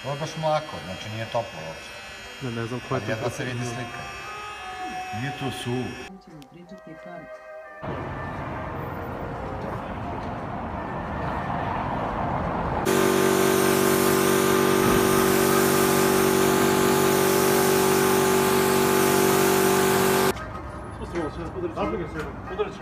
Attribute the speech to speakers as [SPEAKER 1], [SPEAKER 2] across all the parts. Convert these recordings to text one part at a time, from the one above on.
[SPEAKER 1] Ovo je baš mlako, znači nije toplo uopšte.
[SPEAKER 2] Ne znam ko je to.
[SPEAKER 1] Jedva se vidi slika. Nije to suvo.
[SPEAKER 2] Udarit ću.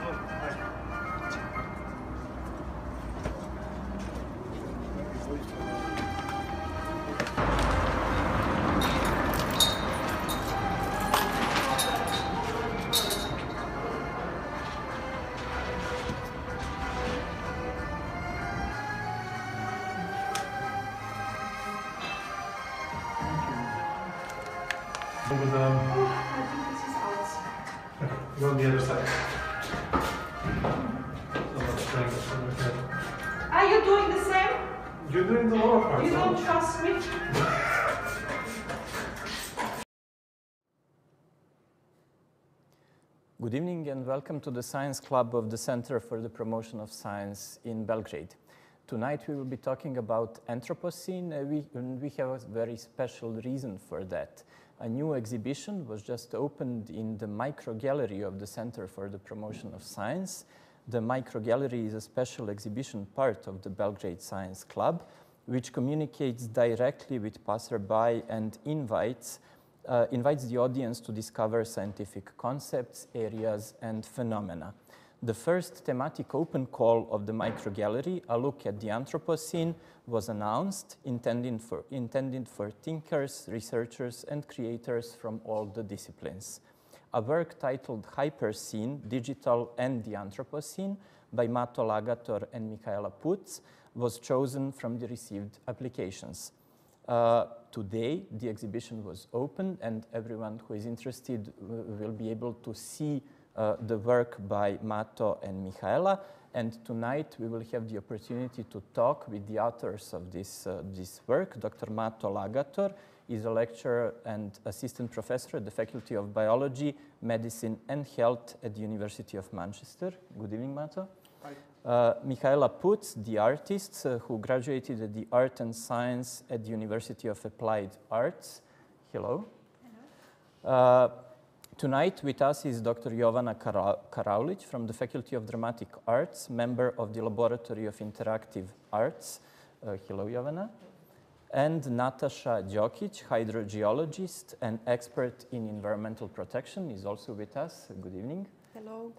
[SPEAKER 2] On the other side.
[SPEAKER 3] Are you doing the same?
[SPEAKER 2] You're doing the lower part.
[SPEAKER 3] You don't trust me?
[SPEAKER 4] Good evening and welcome to the Science Club of the Center for the Promotion of Science in Belgrade. Tonight we will be talking about Anthropocene, and we have a very special reason for that. A new exhibition was just opened in the Microgallery of the Center for the Promotion of Science. The Microgallery is a special exhibition part of the Belgrade Science Club, which communicates directly with passerby and invites the audience to discover scientific concepts, areas, and phenomena. The first thematic open call of the Microgallery, a look at the Anthropocene, was announced, intended for thinkers, researchers, and creators from all the disciplines. A work titled Hyperscene, Digital and the Anthropocene by Mato Lagator and Michaela Putz was chosen from the received applications. Today, the exhibition was opened, and everyone who is interested will be able to see the work by Mato and Michaela. And tonight, we will have the opportunity to talk with the authors of this work. Dr. Mato Lagator is a lecturer and assistant professor at the Faculty of Biology, Medicine and Health at the University of Manchester. Good evening, Mato.
[SPEAKER 2] Hi.
[SPEAKER 4] Michaela Putz, the artist who graduated at the Art and Science at the University of Applied Arts. Hello. Hello. Tonight with us is Dr. Jovana Karaulić from the Faculty of Dramatic Arts, member of the Laboratory of Interactive Arts. Hello, Jovana. And Natasa Đokić, hydrogeologist and expert in environmental protection, is also with us. Good evening.
[SPEAKER 3] Hello.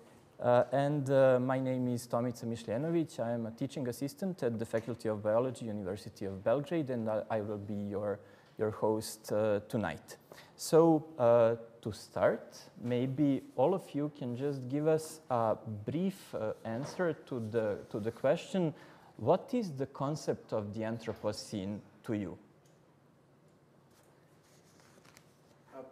[SPEAKER 4] My name is Tomica Mišljenović. I am a teaching assistant at the Faculty of Biology, University of Belgrade, and I will be your host tonight. So to start, maybe all of you can just give us a brief answer to the question, what is the concept of the Anthropocene to you?
[SPEAKER 5] I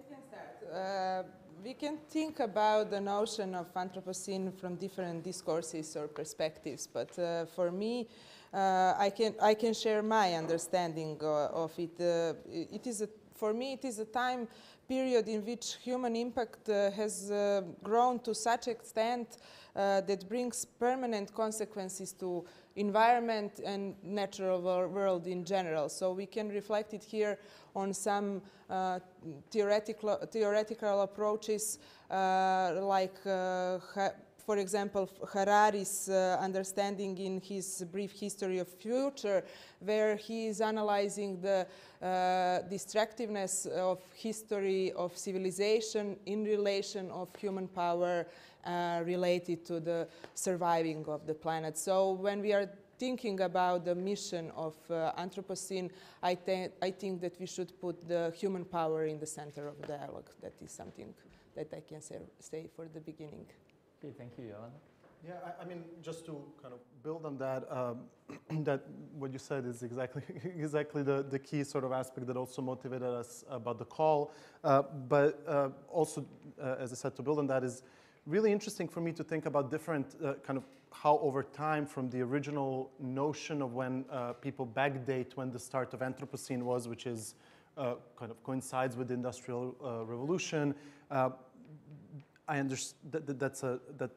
[SPEAKER 5] can start. We can think about the notion of Anthropocene from different discourses or perspectives, but for me, I can share my understanding of it. For me, it is a time period in which human impact has grown to such extent that brings permanent consequences to environment and natural world in general. So we can reflect it here on some theoretical approaches like for example, Harari's understanding in his brief history of future, where he is analyzing the destructiveness of history of civilization in relation of human power related to the surviving of the planet. So when we are thinking about the mission of Anthropocene, I think that we should put the human power in the center of the dialogue. That is something that I can say for the beginning.
[SPEAKER 4] Okay, thank you, Jovana.
[SPEAKER 2] Yeah, I mean, just to kind of build on that, that what you said is exactly the key sort of aspect that also motivated us about the call. But also, as I said, to build on that is really interesting for me to think about different kind of how over time from the original notion of when people backdate when the start of Anthropocene was, which is kind of coincides with the Industrial Revolution. I understand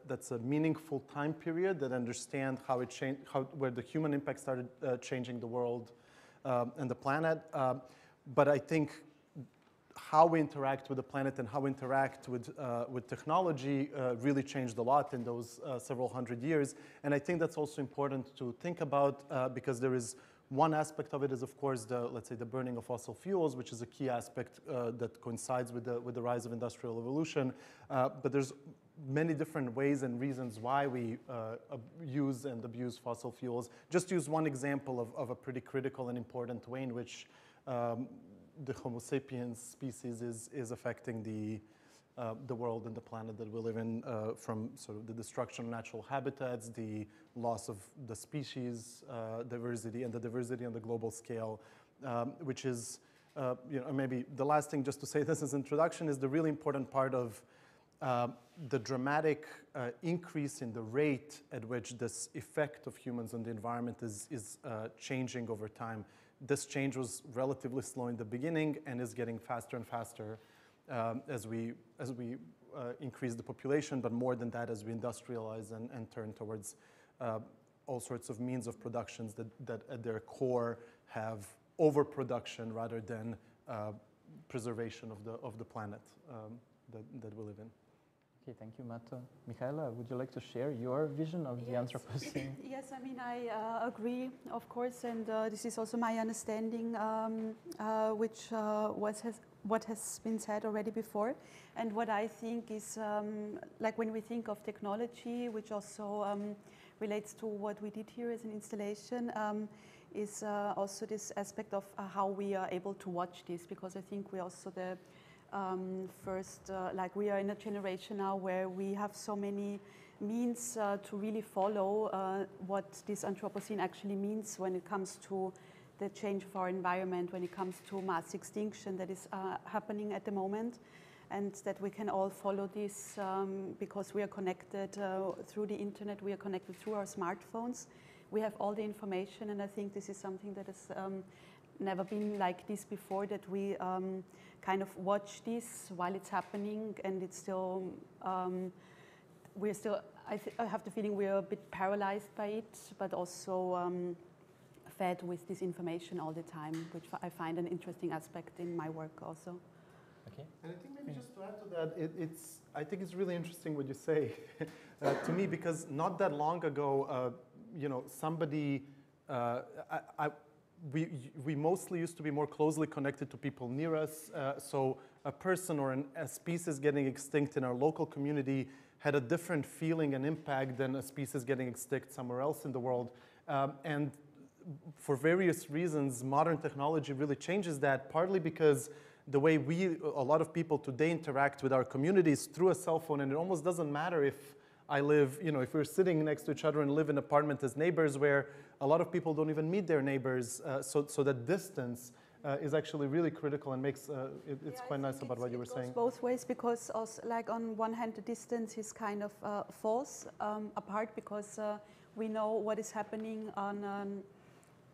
[SPEAKER 2] that's a meaningful time period that understand how it changed, where the human impact started changing the world and the planet. But I think how we interact with the planet and how we interact with technology really changed a lot in those several hundred years. And I think that's also important to think about because there is one aspect of it is, of course, let's say the burning of fossil fuels, which is a key aspect that coincides with the rise of industrial evolution. But there's many different ways and reasons why we use and abuse fossil fuels. Just use one example of a pretty critical and important way in which the Homo sapiens species is affecting the world and the planet that we live in, from sort of the destruction of natural habitats, the loss of the species diversity, and the diversity on the global scale, which is, maybe the last thing just to say this as introduction is the really important part of the dramatic increase in the rate at which this effect of humans on the environment is changing over time. This change was relatively slow in the beginning and is getting faster and faster as we increase the population, but more than that as we industrialize and turn towards all sorts of means of productions that at their core have overproduction rather than preservation of the planet that we live in.
[SPEAKER 4] Okay, thank you, Mato. Michaela, would you like to share your vision of the Anthropocene?
[SPEAKER 6] Yes, I mean, I agree, of course, and this is also my understanding, which what has been said already before. And what I think is, like when we think of technology, which also relates to what we did here as an installation, is also this aspect of how we are able to watch this, because I think we also the first, like we are in a generation now where we have so many means to really follow what this Anthropocene actually means when it comes to the change of our environment, when it comes to mass extinction that is happening at the moment, and that we can all follow this because we are connected through the internet, we are connected through our smartphones. We have all the information, and I think this is something that has never been like this before, that we kind of watch this while it's happening, and it's still, we're still, I have the feeling we're a bit paralyzed by it, but also fed with this information all the time, which I find an interesting aspect in my work also.
[SPEAKER 4] Okay.
[SPEAKER 2] And I think maybe just to add to that, I think it's really interesting what you say to me, because not that long ago, somebody, we mostly used to be more closely connected to people near us. So a person or a species getting extinct in our local community had a different feeling and impact than a species getting extinct somewhere else in the world. And for various reasons, modern technology really changes that, partly because the way a lot of people today interact with our communities through a cell phone, and it almost doesn't matter if I live, if we're sitting next to each other and live in an apartment as neighbors, where a lot of people don't even meet their neighbors. So that distance is actually really critical and makes, it's quite nice about what you were saying.
[SPEAKER 6] It goes both ways, because also, like on one hand, the distance is kind of false apart, because we know what is happening on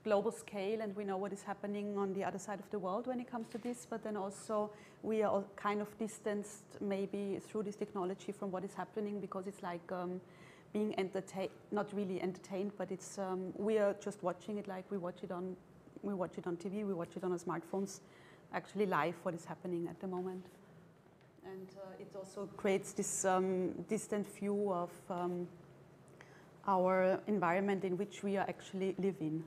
[SPEAKER 6] global scale, and we know what is happening on the other side of the world when it comes to this, but then also we are kind of distanced maybe through this technology from what is happening, because it's like being entertained, not really entertained, but it's we are just watching it like we watch it on TV, we watch it on our smartphones, actually live what is happening at the moment. And it also creates this distant view of our environment in which we are actually living.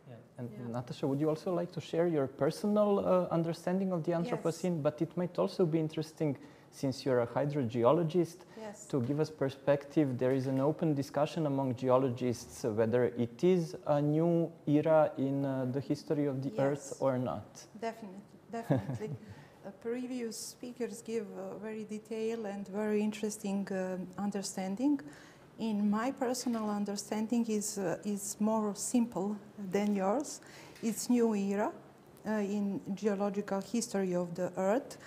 [SPEAKER 4] Yeah. And Natasha, would you also like to share your personal understanding of the Anthropocene? Yes. But it might also be interesting, since you're a hydrogeologist, yes, to give us perspective. There is an open discussion among geologists whether it is a new era in the history of the Earth or not.
[SPEAKER 7] Definitely. Previous speakers give a very detailed and very interesting understanding. In my personal understanding is more simple than yours. It's new era in geological history of the Earth,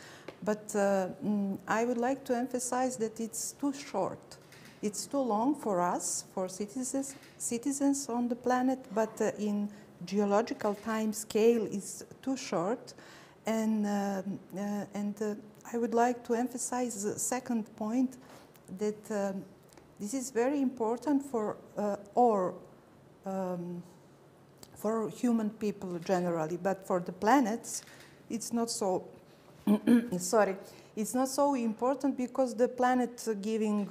[SPEAKER 7] but I would like to emphasize that it's too short. It's too long for us, for citizens on the planet, but in geological time scale is too short, and I would like to emphasize the second point, that this is very important for for human people generally, but for the planets, it's not so. Sorry, it's not so important because the planet giving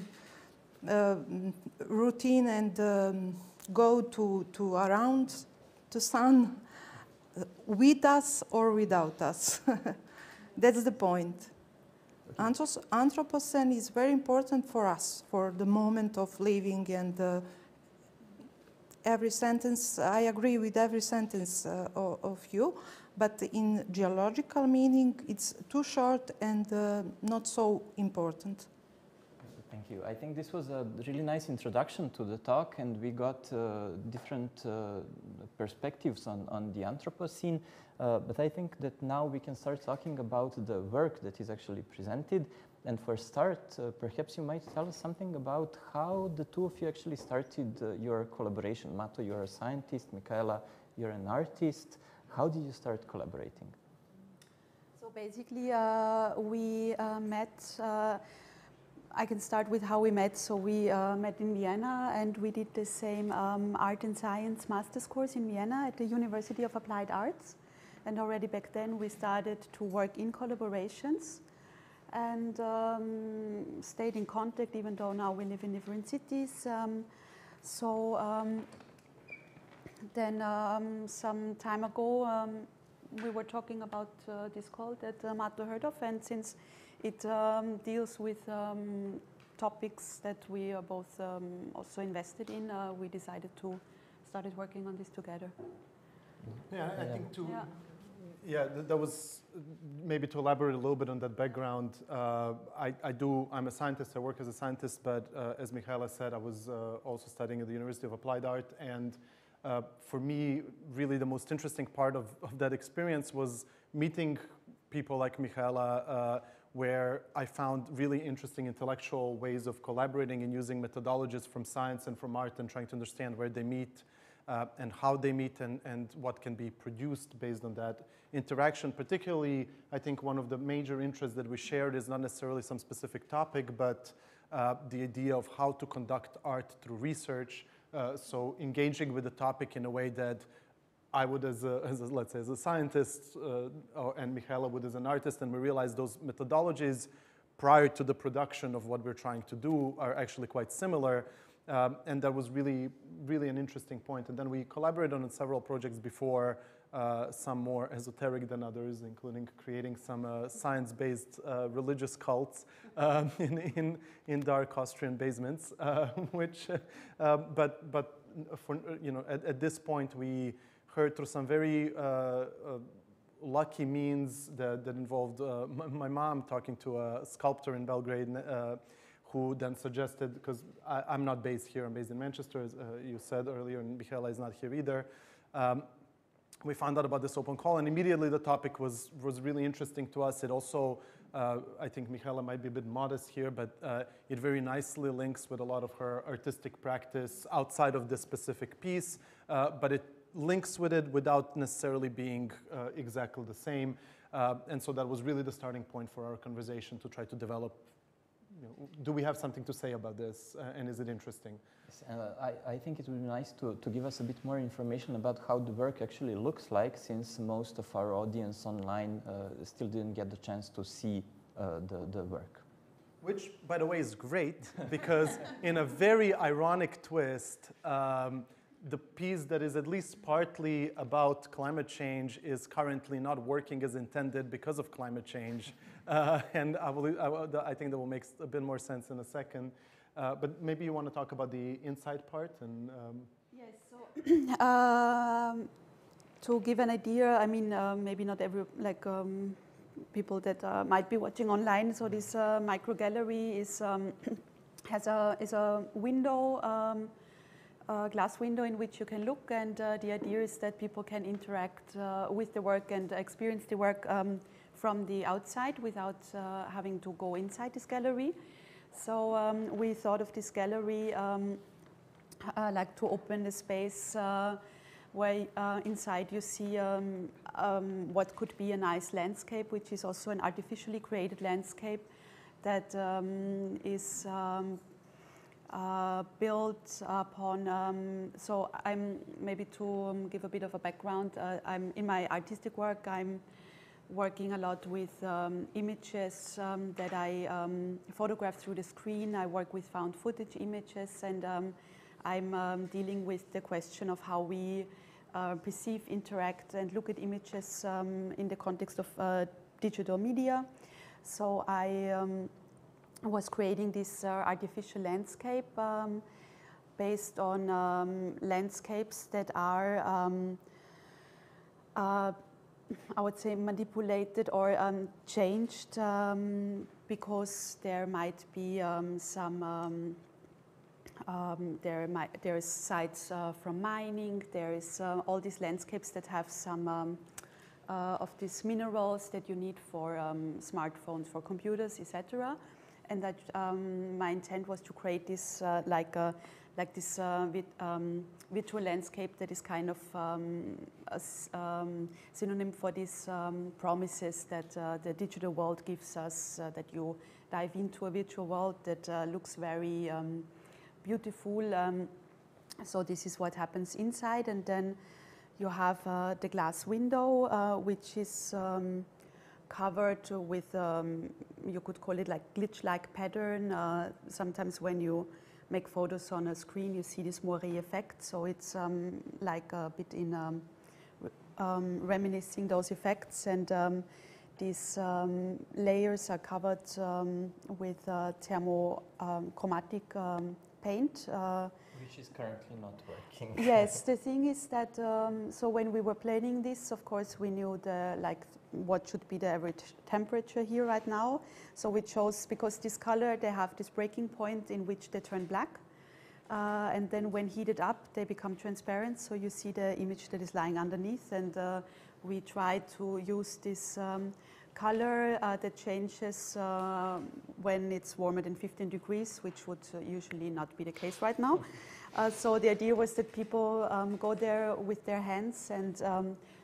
[SPEAKER 7] routine and go to around the sun with us or without us. That's the point. Anthropocene is very important for us, for the moment of living, and every sentence, I agree with every sentence of you, but in geological meaning, it's too short and not so important.
[SPEAKER 4] Thank you. I think this was a really nice introduction to the talk, and we got different perspectives on the Anthropocene. But I think that now we can start talking about the work that is actually presented. And for start, perhaps you might tell us something about how the two of you actually started your collaboration. Mato, you're a scientist. Michaela, you're an artist. How did you start collaborating?
[SPEAKER 6] So basically, we met. I can start with how we met. So we met in Vienna, and we did the same art and science master's course in Vienna at the University of Applied Arts. And already back then, we started to work in collaborations and stayed in contact, even though now we live in different cities. Then some time ago, we were talking about this call that Mato heard of, and since it deals with topics that we are both also invested in, we decided to start working on this together.
[SPEAKER 2] Yeah, I think too. Yeah, that was maybe to elaborate a little bit on that background. I'm a scientist, I work as a scientist, but as Michaela said, I was also studying at the University of Applied Art, and for me, really the most interesting part of that experience was meeting people like Michaela, where I found really interesting intellectual ways of collaborating and using methodologies from science and from art and trying to understand where they meet and how they meet and what can be produced based on that interaction. Particularly, I think one of the major interests that we shared is not necessarily some specific topic, but the idea of how to conduct art through research. So engaging with the topic in a way that I would, let's say, as a scientist, and Michaela would as an artist, and we realized those methodologies prior to the production of what we're trying to do are actually quite similar. And that was really, really an interesting point. And then we collaborated on several projects before, some more esoteric than others, including creating some science-based religious cults in dark Austrian basements. But for, at this point, we heard through some very lucky means that involved my mom talking to a sculptor in Belgrade, who then suggested, because I'm not based here, I'm based in Manchester, as you said earlier, and Michaela is not here either. We found out about this open call, and immediately the topic was really interesting to us. It also, I think Michaela might be a bit modest here, but it very nicely links with a lot of her artistic practice outside of this specific piece, but it links with it without necessarily being exactly the same. And so that was really the starting point for our conversation to try to develop, do we have something to say about this, and is it interesting?
[SPEAKER 4] Yes, I think it would be nice to give us a bit more information about how the work actually looks like, since most of our audience online still didn't get the chance to see the work.
[SPEAKER 2] Which, by the way, is great, because in a very ironic twist, the piece that is at least partly about climate change is currently not working as intended because of climate change. And I think that will make a bit more sense in a second. But maybe you want to talk about the inside part? And
[SPEAKER 6] yes, so to give an idea, I mean, maybe not every, people that might be watching online. So this Microgallery is a window, glass window in which you can look, and the idea is that people can interact with the work and experience the work from the outside without having to go inside this gallery. So we thought of this gallery like to open the space where inside you see what could be a nice landscape, which is also an artificially created landscape that is built upon, so I'm, maybe to give a bit of a background, I'm in my artistic work, I'm working a lot with images that I photograph through the screen. I work with found footage images, and I'm dealing with the question of how we perceive, interact, and look at images in the context of digital media. So I was creating this artificial landscape based on landscapes that are, I would say, manipulated or changed because there might be some, there is sites from mining, there is all these landscapes that have some of these minerals that you need for smartphones, for computers, etc. And that my intent was to create this like this virtual landscape that is kind of a synonym for these promises that the digital world gives us, that you dive into a virtual world that looks very beautiful. So this is what happens inside, and then you have the glass window, which is covered with, you could call it like glitch-like pattern. Sometimes when you make photos on a screen, you see this moire effect. So it's like a bit in reminiscing those effects. And these layers are covered with thermochromatic paint.
[SPEAKER 4] Which is currently not working.
[SPEAKER 6] Yes, the thing is that, so when we were planning this, of course, we knew what should be the average temperature here right now. So we chose, because this color, they have this breaking point in which they turn black. And then when heated up, they become transparent. So you see the image that is lying underneath. And we tried to use this color that changes when it's warmer than 15 degrees, which would usually not be the case right now. So the idea was that people go there with their hands, and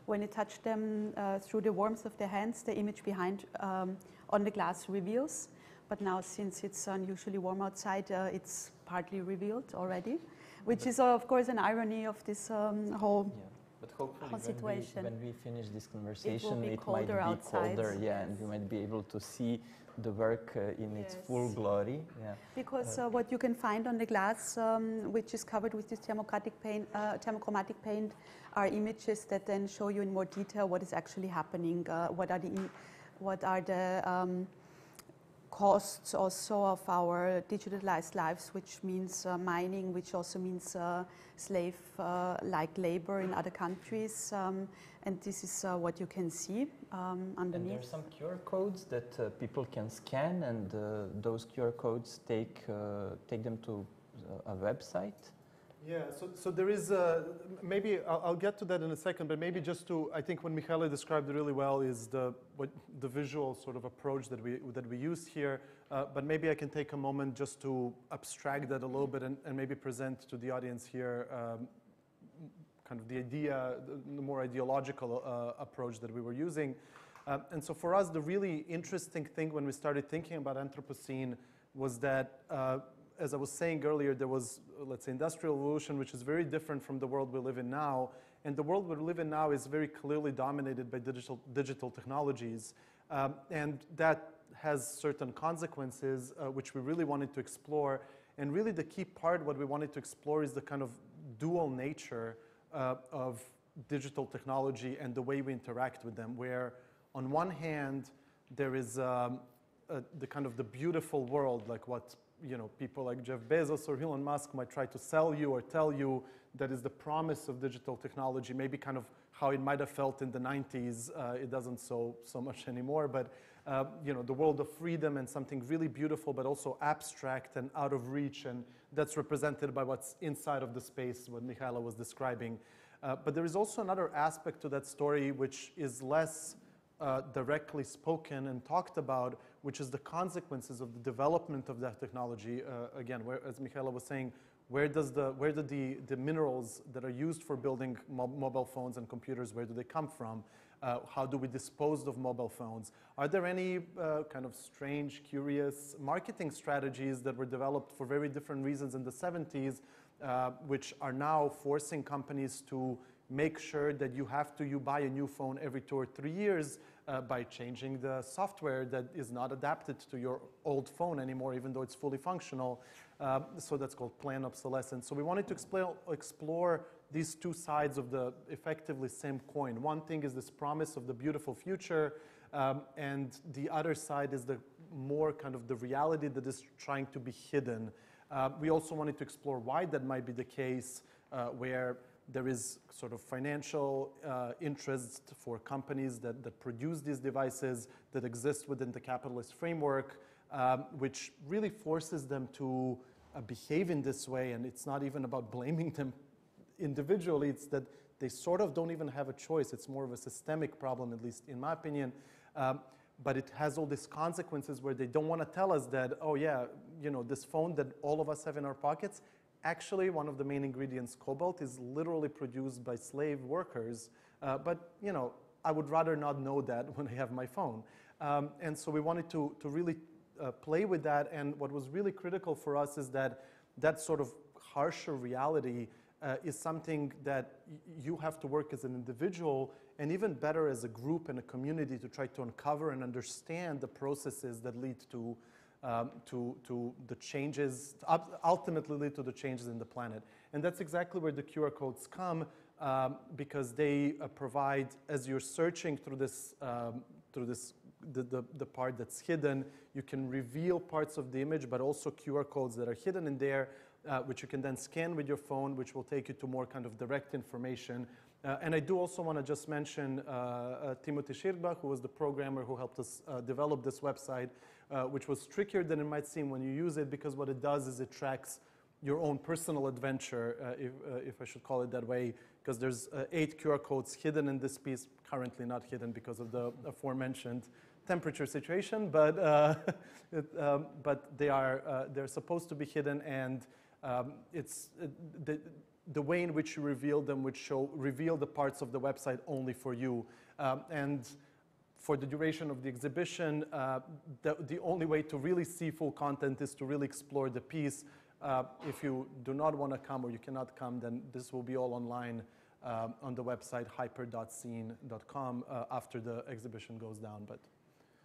[SPEAKER 6] when you touch them through the warmth of their hands, the image behind on the glass reveals. But now, since it's unusually warm outside, it's partly revealed already, which is, of course, an irony of this whole
[SPEAKER 4] But hopefully
[SPEAKER 6] situation.
[SPEAKER 4] When we finish this conversation,
[SPEAKER 6] it
[SPEAKER 4] might be
[SPEAKER 6] colder outside.
[SPEAKER 4] colder, yeah,
[SPEAKER 6] Yes.
[SPEAKER 4] and we might be able to see the work in its full glory. Yeah.
[SPEAKER 6] Because what you can find on the glass, which is covered with this thermochromatic paint, are images that then show you in more detail what is actually happening, what are the costs also of our digitalized lives, which means mining, which also means slave-like labor in other countries. And this is what you can see underneath.
[SPEAKER 4] And there are some QR codes that people can scan, and those QR codes take them to a website.
[SPEAKER 2] Yeah, so there is, maybe I'll get to that in a second, but maybe just to, I think what Michaela described really well is the visual sort of approach that we use here, but maybe I can take a moment just to abstract that a little bit and maybe present to the audience here kind of the idea, the more ideological approach that we were using. And so for us, the really interesting thing when we started thinking about Anthropocene was that as I was saying earlier, there was, let's say, industrial revolution, which is very different from the world we live in now. And the world we live in now is very clearly dominated by digital technologies. And that has certain consequences, which we really wanted to explore. And really the key part, what we wanted to explore, is the kind of dual nature of digital technology and the way we interact with them, where on one hand, there is the kind of the beautiful world, like what people like Jeff Bezos or Elon Musk might try to sell you or tell you that is the promise of digital technology, maybe kind of how it might have felt in the 90s. It doesn't so much anymore, but the world of freedom and something really beautiful, but also abstract and out of reach, and that's represented by what's inside of the space, what Michaela was describing. But there is also another aspect to that story which is less directly spoken and talked about, which is the consequences of the development of that technology. Again, as Michaela was saying, where do the minerals that are used for building mobile phones and computers, where do they come from? How do we dispose of mobile phones? Are there any kind of strange, curious marketing strategies that were developed for very different reasons in the 70s, which are now forcing companies to make sure that you buy a new phone every 2 or 3 years by changing the software that is not adapted to your old phone anymore, even though it's fully functional. So that's called planned obsolescence. So we wanted to explore these two sides of the effectively same coin. One thing is this promise of the beautiful future, and the other side is the more kind of the reality that is trying to be hidden. We also wanted to explore why that might be the case, where there is sort of financial interest for companies that produce these devices that exist within the capitalist framework, which really forces them to behave in this way. And it's not even about blaming them individually, it's that they sort of don't even have a choice. It's more of a systemic problem, at least in my opinion. But it has all these consequences where they don't want to tell us that, oh yeah, you know, this phone that all of us have in our pockets, actually one of the main ingredients, cobalt, is literally produced by slave workers. But you know, I would rather not know that when I have my phone. And so we wanted to really play with that. And what was really critical for us is that that sort of harsher reality is something that you have to work as an individual, and even better as a group and a community, to try to uncover and understand the processes that lead to the changes, ultimately lead to the changes in the planet. And that's exactly where the QR codes come, because they provide, as you're searching through this, the part that's hidden, you can reveal parts of the image, but also QR codes that are hidden in there, which you can then scan with your phone, which will take you to more kind of direct information. And I do also want to just mention Timothy Shirbach, who was the programmer who helped us develop this website, which was trickier than it might seem when you use it, because what it does is it tracks your own personal adventure, if I should call it that way, because there's 8 QR codes hidden in this piece, currently not hidden because of the aforementioned temperature situation, but they're supposed to be hidden, and it's the way in which you reveal them would reveal the parts of the website only for you. And for the duration of the exhibition, the only way to really see full content is to really explore the piece. If you do not want to come or you cannot come, then this will be all online on the website hyper.scene.com after the exhibition goes down. But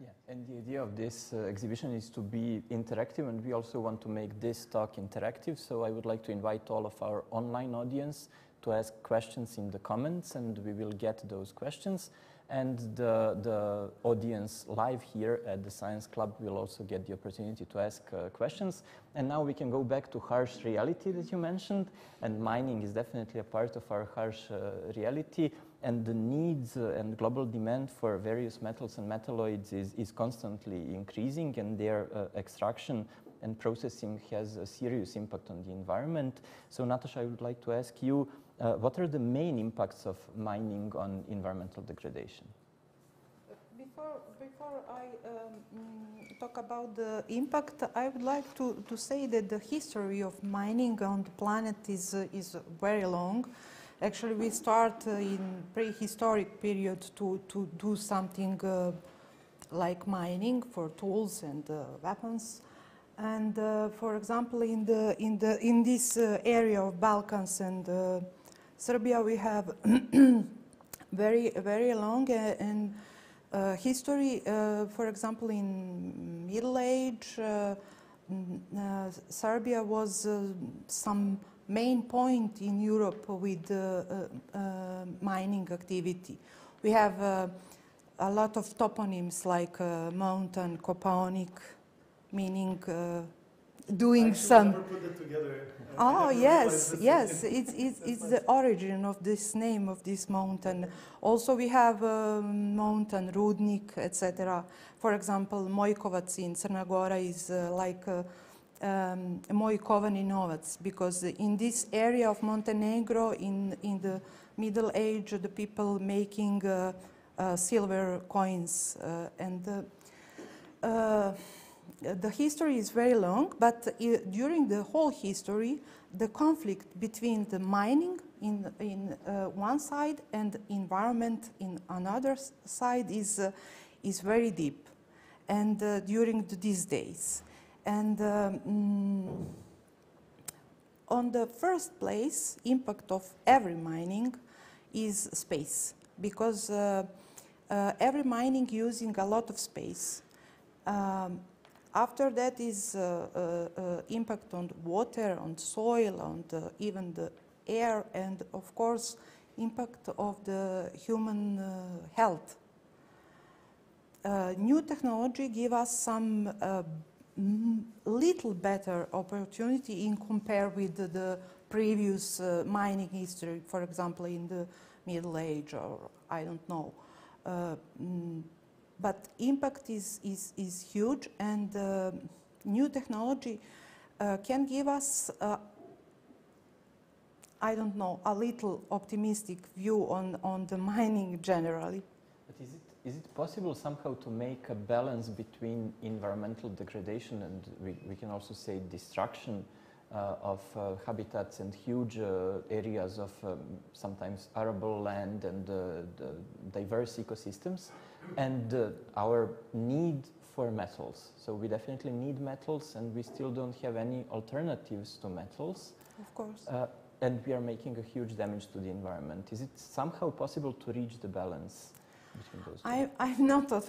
[SPEAKER 4] yeah, and the idea of this exhibition is to be interactive, and we also want to make this talk interactive. So I would like to invite all of our online audience to ask questions in the comments, and we will get those questions. And the audience live here at the Science Club will also get the opportunity to ask questions. And now we can go back to harsh reality that you mentioned, and mining is definitely a part of our harsh reality. And the needs and global demand for various metals and metalloids is constantly increasing, and their extraction and processing has a serious impact on the environment. So Natasha, I would like to ask you, what are the main impacts of mining on environmental degradation?
[SPEAKER 7] Before I talk about the impact, I would like to say that the history of mining on the planet is very long. Actually, we start in prehistoric period to do something like mining for tools and weapons. And for example, in this area of Balkans and Serbia, we have very long and history. For example, in Middle Age, Serbia was some main point in Europe with mining activity. We have a lot of toponyms like mountain, Kopaonik, meaning doing some.
[SPEAKER 2] Never put it together.
[SPEAKER 7] Oh yes, yes. It's the origin of this name of this mountain. Also, we have mountain Rudnik, etc. For example, Mojkovac in Crna Gora is like Moj kovani novac, because in this area of Montenegro, in the Middle Age, the people making silver coins and the history is very long, but during the whole history, the conflict between the mining in one side and environment in another side is very deep, and during these days. And on the first place, impact of every mining is space, because every mining using a lot of space. After that is impact on water, on soil, on even the air, and of course impact of the human health. New technology give us some little better opportunity in compare with the previous mining history, for example in the Middle Age, or I don't know. But impact is huge, and new technology can give us, I don't know, a little optimistic view on the mining generally.
[SPEAKER 4] But is it possible somehow to make a balance between environmental degradation and we can also say destruction of habitats and huge areas of sometimes arable land and diverse ecosystems, and our need for metals? So we definitely need metals, and we still don't have any alternatives to metals.
[SPEAKER 7] Of course.
[SPEAKER 4] And we are making a huge damage to the environment. Is it somehow possible to reach the balance between those two?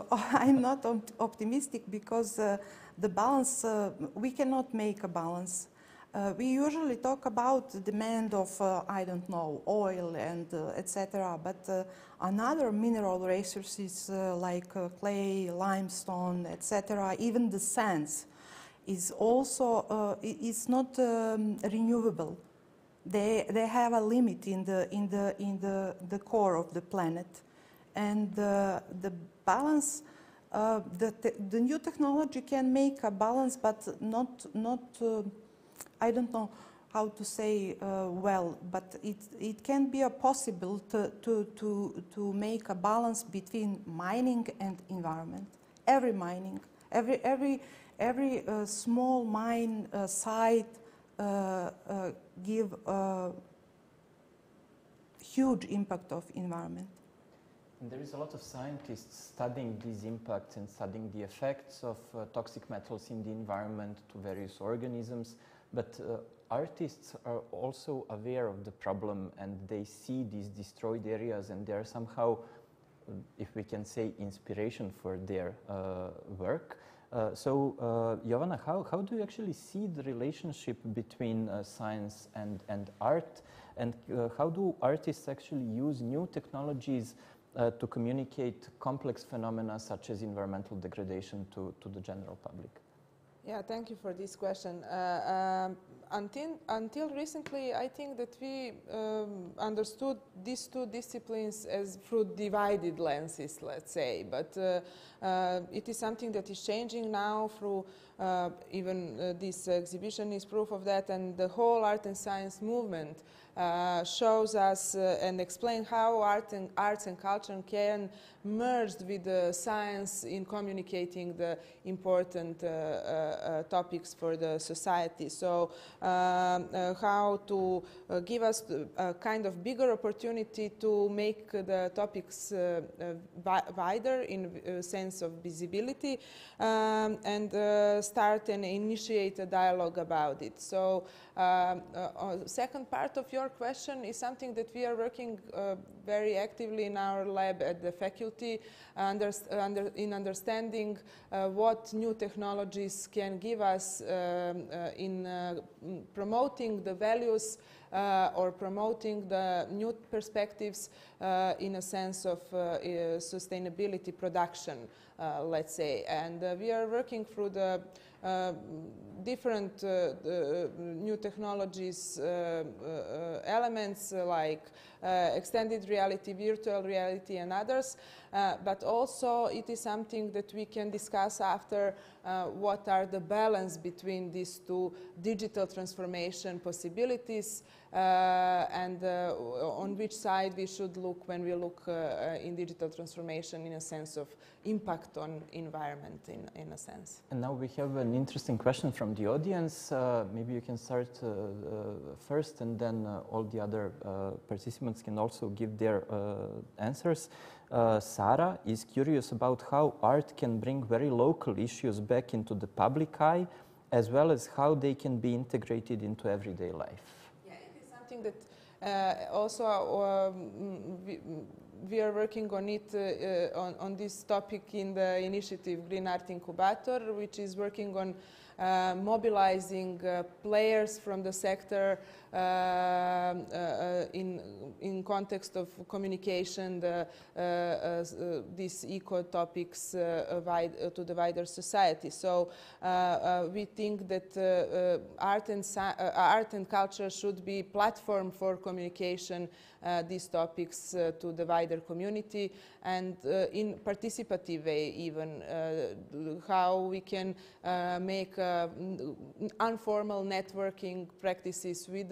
[SPEAKER 7] I'm not optimistic, because the balance, we cannot make a balance. We usually talk about the demand of, I don't know, oil and etc. But another mineral resources like clay, limestone, etc., even the sands, is also is not renewable. They have a limit in the core of the planet, and the balance. The new technology can make a balance, but not. I don't know how to say well, but it can be possible to make a balance between mining and environment. Every mining, every small mine site give a huge impact of environment.
[SPEAKER 4] And there is a lot of scientists studying these impacts and studying the effects of toxic metals in the environment to various organisms. But artists are also aware of the problem, and they see these destroyed areas, and they are somehow, if we can say, inspiration for their work. So, Jovana, how do you actually see the relationship between science and art, and how do artists actually use new technologies to communicate complex phenomena such as environmental degradation to the general public?
[SPEAKER 5] Yeah, thank you for this question. Until recently, I think that we understood these two disciplines as through divided lenses, let's say. But it is something that is changing now through even this exhibition is proof of that, and the whole art and science movement shows us and explain how arts and culture can merge with the science in communicating the important topics for the society. So how to give us a kind of bigger opportunity to make the topics wider in sense of visibility, and start and initiate a dialogue about it. So second part of your question is something that we are working very actively in our lab at the faculty, in understanding what new technologies can give us in promoting the values or promoting the new perspectives in a sense of sustainability production, let's say. And we are working through the different new technologies elements like extended reality, virtual reality, and others. But also it is something that we can discuss after what are the balance between these two digital transformation possibilities and on which side we should look when we look in digital transformation in a sense of impact on environment in a sense.
[SPEAKER 4] And now we have an interesting question from the audience. Maybe you can start first, and then all the other participants can also give their answers. Sarah is curious about how art can bring very local issues back into the public eye, as well as how they can be integrated into everyday life.
[SPEAKER 5] Yeah, it is something that also we are working on it on this topic in the initiative Green Art Incubator, which is working on mobilizing players from the sector in context of communication, these eco topics to the wider society. So we think that art and culture should be platform for communication these topics to the wider community, and in participative way even, how we can make informal networking practices with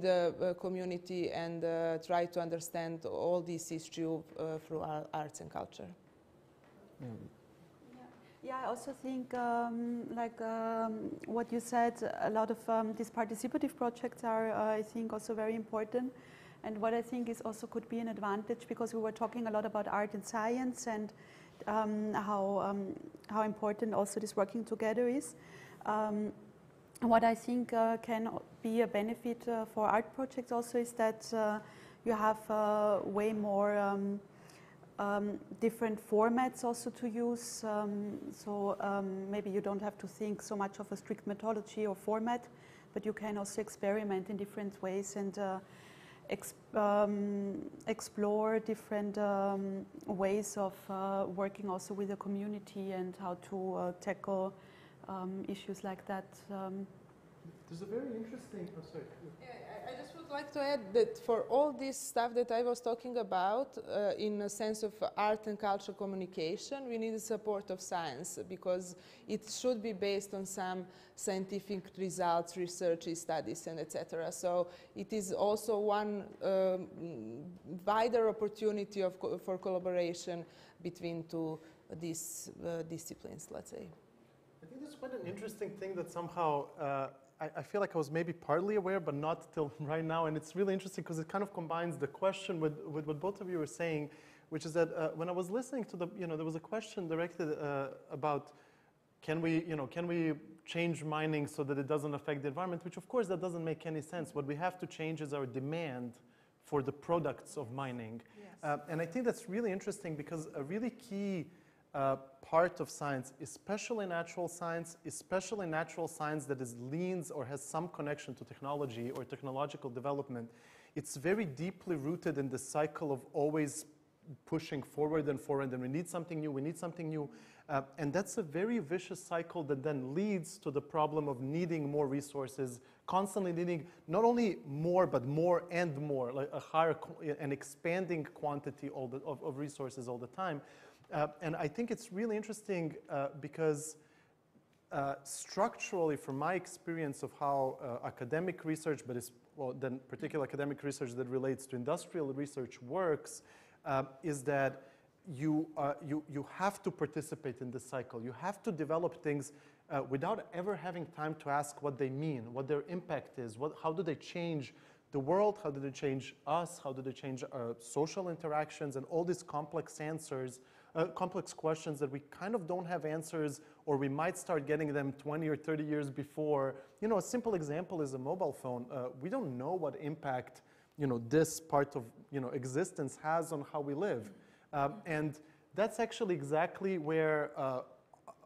[SPEAKER 5] the community and try to understand all these issues through our arts and culture.
[SPEAKER 6] Yeah, I also think, what you said, a lot of these participative projects are, I think, also very important. And what I think is also could be an advantage, because we were talking a lot about art and science and how important also this working together is. What I think can be a benefit for art projects also is that you have way more different formats also to use. Maybe you don't have to think so much of a strict methodology or format, but you can also experiment in different ways and explore different ways of working also with the community and how to tackle issues like that.
[SPEAKER 2] There's a very interesting... Oh, sorry.
[SPEAKER 5] Yeah, I just would like to add that for all this stuff that I was talking about, in a sense of art and culture communication, we need the support of science, because it should be based on some scientific results, research, studies, and etc. So it is also one wider opportunity for collaboration between these disciplines, let's say.
[SPEAKER 2] I think that's quite an interesting thing that somehow I feel like I was maybe partly aware, but not till right now. And it's really interesting because it kind of combines the question with what both of you were saying, which is that when I was listening to there was a question directed about can we change mining so that it doesn't affect the environment, which of course that doesn't make any sense. What we have to change is our demand for the products of mining. Yes. And I think that's really interesting because a really key part of science, especially natural science that leans or has some connection to technology or technological development, it's very deeply rooted in the cycle of always pushing forward and forward, and we need something new, and that's a very vicious cycle that then leads to the problem of needing more resources, constantly needing not only more, but more and more, like a higher and expanding quantity of resources all the time. And I think it's really interesting because structurally, from my experience of how academic research, but then particular academic research that relates to industrial research works, is that you have to participate in this cycle. You have to develop things without ever having time to ask what they mean, what their impact is, how do they change the world, how do they change us, how do they change our social interactions, and all these complex answers, complex questions that we kind of don't have answers, or we might start getting them 20 or 30 years before. A simple example is a mobile phone. We don't know what impact, this part of, existence has on how we live. And that's actually exactly where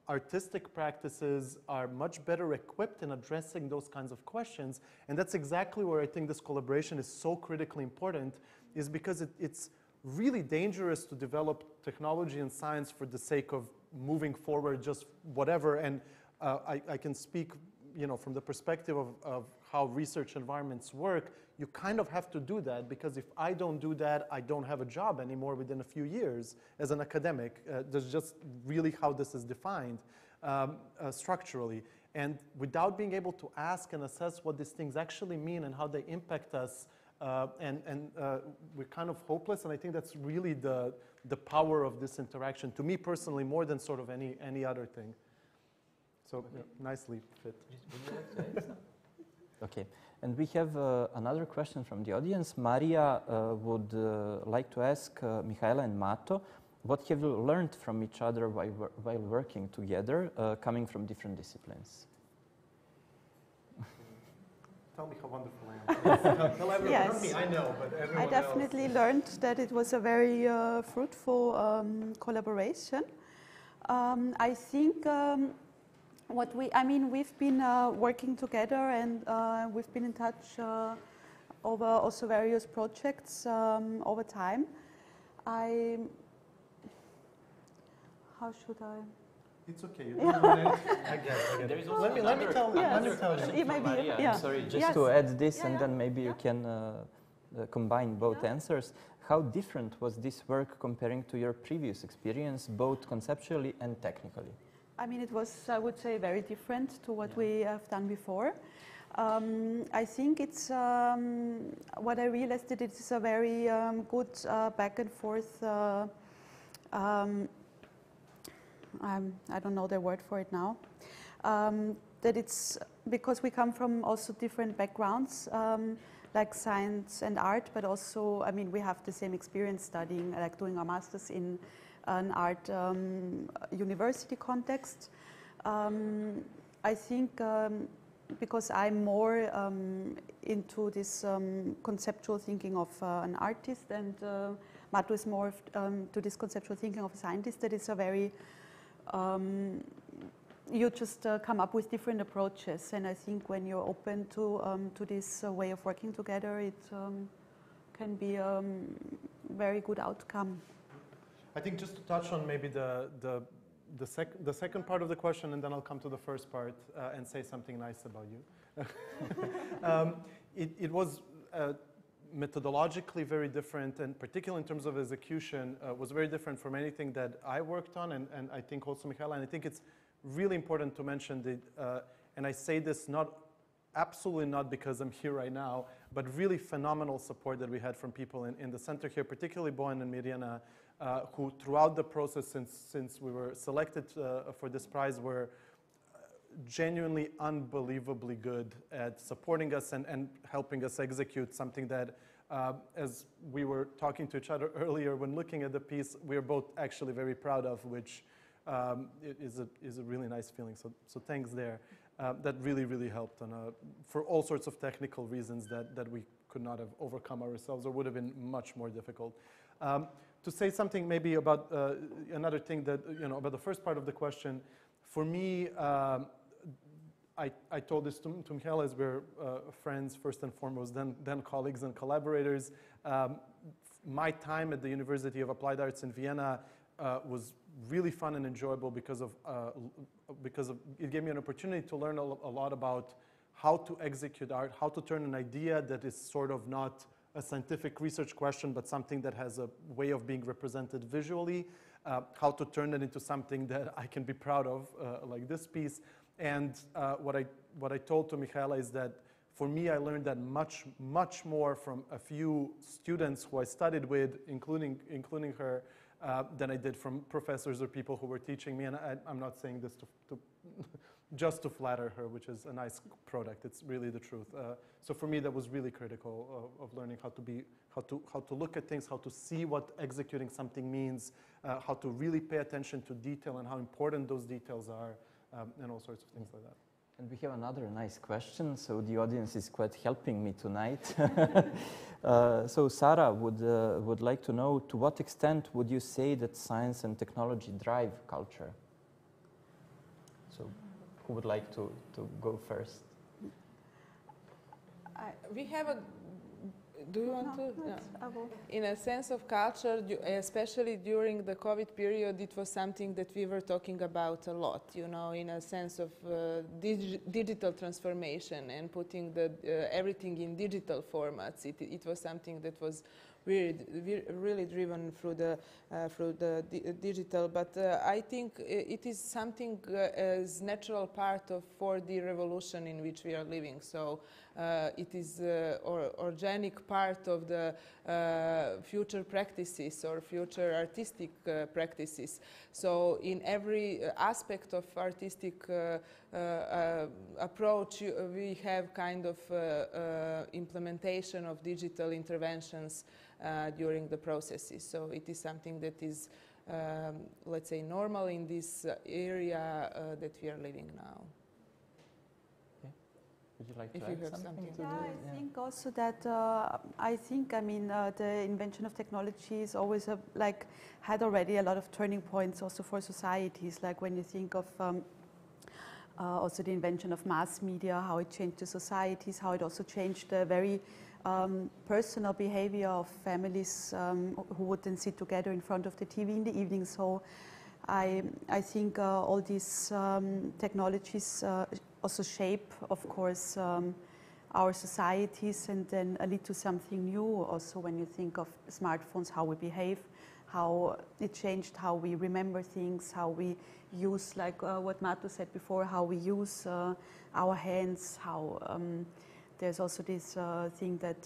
[SPEAKER 2] artistic practices are much better equipped in addressing those kinds of questions. And that's exactly where I think this collaboration is so critically important, is because it's really dangerous to develop technology and science for the sake of moving forward, just whatever. And I can speak, from the perspective of how research environments work. You kind of have to do that, because if I don't do that, I don't have a job anymore within a few years as an academic. That's just really how this is defined structurally. And without being able to ask and assess what these things actually mean and how they impact us, we're kind of hopeless. And I think that's really the power of this interaction, to me personally, more than sort of any other thing. So yeah, nicely fit.
[SPEAKER 4] Would you like to add something? Okay, and we have another question from the audience. Maria would like to ask Michaela and Mato, what have you learned from each other while working together, coming from different disciplines?
[SPEAKER 2] Tell me how wonderful I am. Tell everyone.
[SPEAKER 6] Yes.
[SPEAKER 2] Not me, I know, but everyone
[SPEAKER 6] I definitely learned that it was a very fruitful collaboration. I think we've been working together, and we've been in touch over also various projects over time. How should I?
[SPEAKER 2] It's okay. You don't want it. I get it.
[SPEAKER 4] There is also
[SPEAKER 2] Let me tell you.
[SPEAKER 6] Yes.
[SPEAKER 2] Let me tell you.
[SPEAKER 6] It might be,
[SPEAKER 4] Maria,
[SPEAKER 6] yeah.
[SPEAKER 4] I'm sorry, just
[SPEAKER 6] Yes.
[SPEAKER 4] to add this,
[SPEAKER 6] Yeah,
[SPEAKER 4] and
[SPEAKER 6] yeah.
[SPEAKER 4] then maybe you can combine both answers. How different was this work comparing to your previous experience, both conceptually and technically?
[SPEAKER 6] I mean, it was, I would say, very different to what we have done before. I think it's, what I realized that it's a very good back and forth, I don't know the word for it now, that it's, because we come from also different backgrounds, like science and art, but also, I mean, we have the same experience studying, like doing our masters in an art university context. I think because I'm more into this conceptual thinking of an artist, and Mato is more to this conceptual thinking of a scientist, that is a very, you just come up with different approaches, and I think when you're open to this way of working together, it can be a very good outcome.
[SPEAKER 2] I think just to touch on maybe the second part of the question, and then I'll come to the first part and say something nice about you. It was methodologically very different, and particularly in terms of execution, was very different from anything that I worked on, and I think also Michaela, and I think it's really important to mention that, and I say this absolutely not because I'm here right now, but really phenomenal support that we had from people in the center here, particularly Bojan and Mirjana, who throughout the process since we were selected for this prize were genuinely unbelievably good at supporting us and helping us execute something that, as we were talking to each other earlier when looking at the piece, we are both actually very proud of, which is a really nice feeling. So thanks there. That really, really helped for all sorts of technical reasons that we could not have overcome ourselves or would have been much more difficult. To say something maybe about another thing that, about the first part of the question, for me, I told this to Mikhail, as we're friends first and foremost, then colleagues and collaborators. My time at the University of Applied Arts in Vienna was really fun and enjoyable because of it gave me an opportunity to learn a lot about how to execute art, how to turn an idea that is sort of not a scientific research question, but something that has a way of being represented visually, how to turn it into something that I can be proud of, like this piece. And what I told to Michaela is that for me, I learned that much more from a few students who I studied with, including her, than I did from professors or people who were teaching me. And I'm not saying this to just to flatter her, which is a nice product. It's really the truth. So for me, that was really critical of learning how to look at things, how to see what executing something means, how to really pay attention to detail and how important those details are, and all sorts of things like that.
[SPEAKER 4] And we have another nice question. So the audience is quite helping me tonight. So Sarah would like to know, to what extent would you say that science and technology drive culture? So who would like to go first?
[SPEAKER 5] We have a, do you want to? No.
[SPEAKER 6] I will.
[SPEAKER 5] In a sense of culture, especially during the COVID period, it was something that we were talking about a lot, in a sense of digital transformation and putting everything in digital formats. It was something that was really driven through the digital. But I think it is something as natural part of 4D revolution in which we are living. So it is organic part of the future practices or future artistic practices. So in every aspect of artistic approach, we have kind of implementation of digital interventions during the processes. So it is something that is, let's say, normal in this area that we are living now.
[SPEAKER 4] Would you like
[SPEAKER 5] If
[SPEAKER 4] to
[SPEAKER 5] you
[SPEAKER 4] add
[SPEAKER 5] have
[SPEAKER 4] something
[SPEAKER 5] something.
[SPEAKER 4] to
[SPEAKER 6] Yeah,
[SPEAKER 4] the-
[SPEAKER 6] I think also that the invention of technology is always had already a lot of turning points also for societies. Like when you think of also the invention of mass media, how it changed the societies, how it also changed the very personal behavior of families who would then sit together in front of the TV in the evening. So I think all these technologies also shape, of course, our societies and then lead to something new. Also, when you think of smartphones, how we behave, how it changed how we remember things, how we use, like what Mato said before, how we use our hands, how there's also this thing that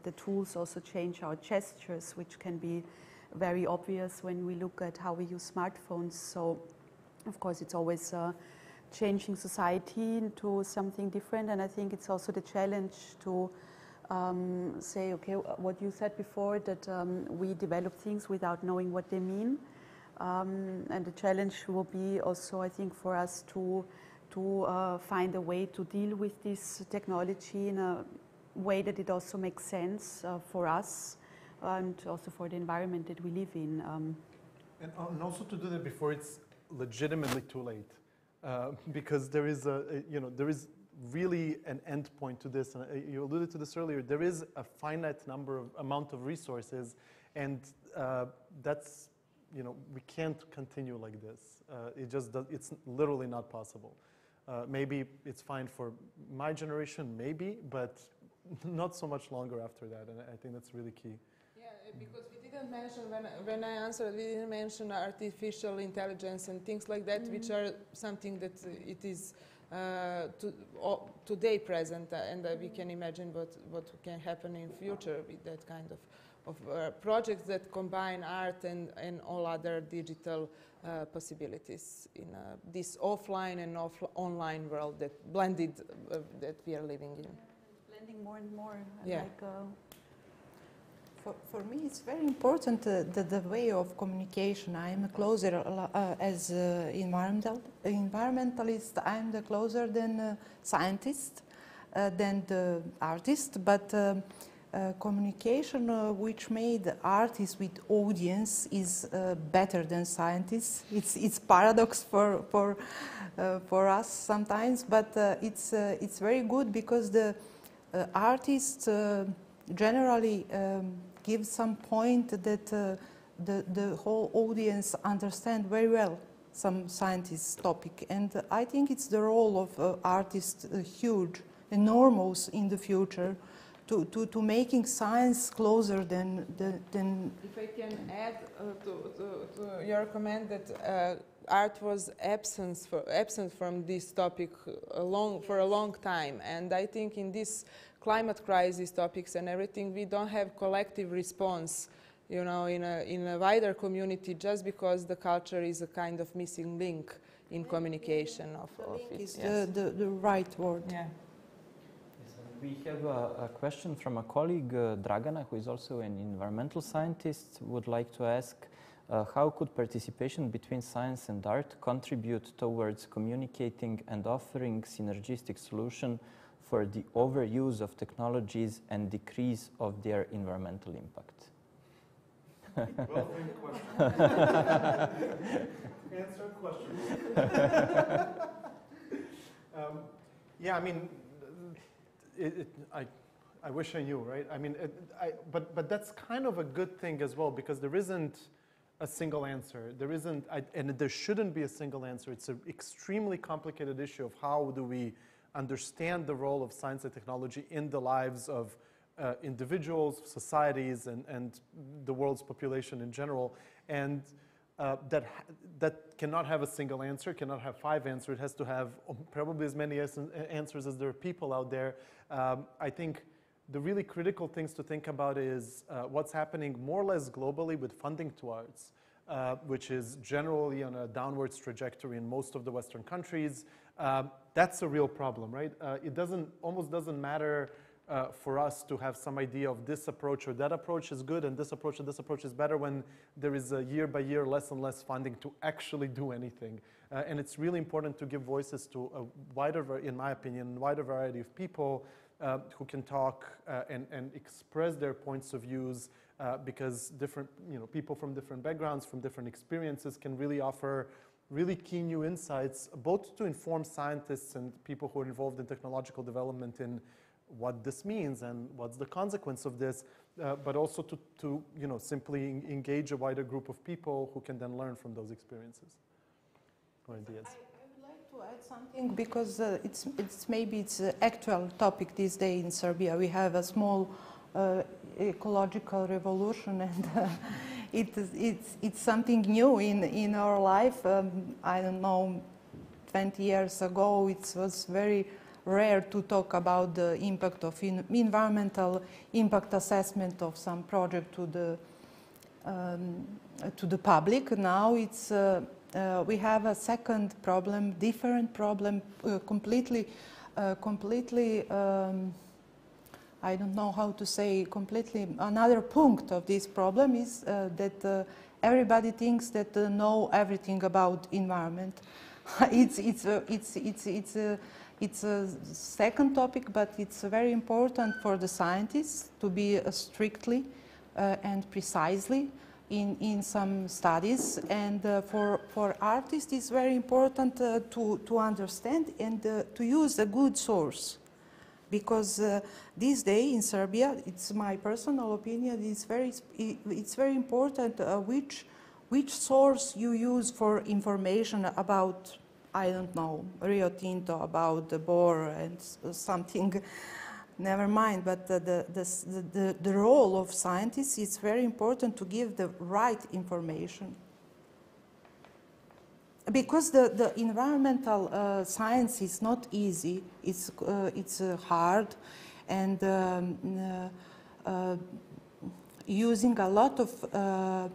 [SPEAKER 6] the tools also change our gestures, which can be very obvious when we look at how we use smartphones. So, of course, it's always changing society into something different, and I think it's also the challenge to say, okay, what you said before, that we develop things without knowing what they mean, and the challenge will be also, I think, for us to find a way to deal with this technology in a way that it also makes sense for us and also for the environment that we live in.
[SPEAKER 2] And also to do that before it's legitimately too late. Because there is there is really an end point to this, and you alluded to this earlier. There is a finite amount of resources, and that's, we can't continue like this. It's literally not possible. Maybe it's fine for my generation, maybe, but not so much longer after that, and I think that's really key.
[SPEAKER 5] Yeah, because we didn't mention, when I answered, we didn't mention artificial intelligence and things like that, which are something that it is today present, and we can imagine what can happen in future with that kind of projects that combine art and all other digital possibilities in this offline and online world that blended that we are living in.
[SPEAKER 6] Blending more and more.
[SPEAKER 5] Yeah.
[SPEAKER 7] For me, it's very important the way of communication. I'm a closer as environmentalist. I'm the closer than scientist, than the artist. But communication which made artists with audience is better than scientists. It's paradox for us sometimes, but it's very good because the artists generally give some point that the whole audience understand very well some scientist topic, and I think it's the role of artists huge, enormous in the future, to making science closer than.
[SPEAKER 5] If I can add to your comment that art was absent from this topic for a long time, and I think in this climate crisis topics and everything, we don't have collective response, in a wider community, just because the culture is a kind of missing link in communication of it.
[SPEAKER 7] Is the right word.
[SPEAKER 5] Yeah.
[SPEAKER 4] We have a question from a colleague, Dragana, who is also an environmental scientist, would like to ask, how could participation between science and art contribute towards communicating and offering synergistic solution for the overuse of technologies and decrease of their environmental impact?
[SPEAKER 2] Well-framed question. Answer question. Yeah, I mean, I wish I knew, right? I mean, but that's kind of a good thing as well, because there isn't a single answer. There isn't, and there shouldn't be a single answer. It's an extremely complicated issue of how do we understand the role of science and technology in the lives of individuals, societies, and the world's population in general. And that cannot have a single answer, cannot have 5 answers. It has to have probably as many answers as there are people out there. I think the really critical things to think about is what's happening more or less globally with funding to arts, which is generally on a downwards trajectory in most of the Western countries. That's a real problem, right? It almost doesn't matter for us to have some idea of this approach or that approach is good and this approach is better when there is a year by year less and less funding to actually do anything. And it's really important to give voices to a wider, in my opinion, wider variety of people who can talk and express their points of views because different, people from different backgrounds, from different experiences can really offer really key new insights, both to inform scientists and people who are involved in technological development in what this means and what's the consequence of this, but also to simply engage a wider group of people who can then learn from those experiences or ideas.
[SPEAKER 7] I would like to add something because it's an actual topic this day in Serbia. We have a small ecological revolution, and it's something new in our life. I don't know, 20 years ago it was very rare to talk about the impact of environmental impact assessment of some project to the public. Now it's we have a second problem, different problem, completely. I don't know how to say completely. Another point of this problem is that everybody thinks that know everything about environment. It's a second topic, but it's very important for the scientists to be strictly and precisely in some studies. And for artists, it's very important to understand and to use a good source. Because this day in Serbia, it's my personal opinion, it's very important which source you use for information about, I don't know, Rio Tinto, about the bore and something, never mind. But the role of scientists is very important to give the right information. Because the environmental science is not easy, it's hard, and using a lot of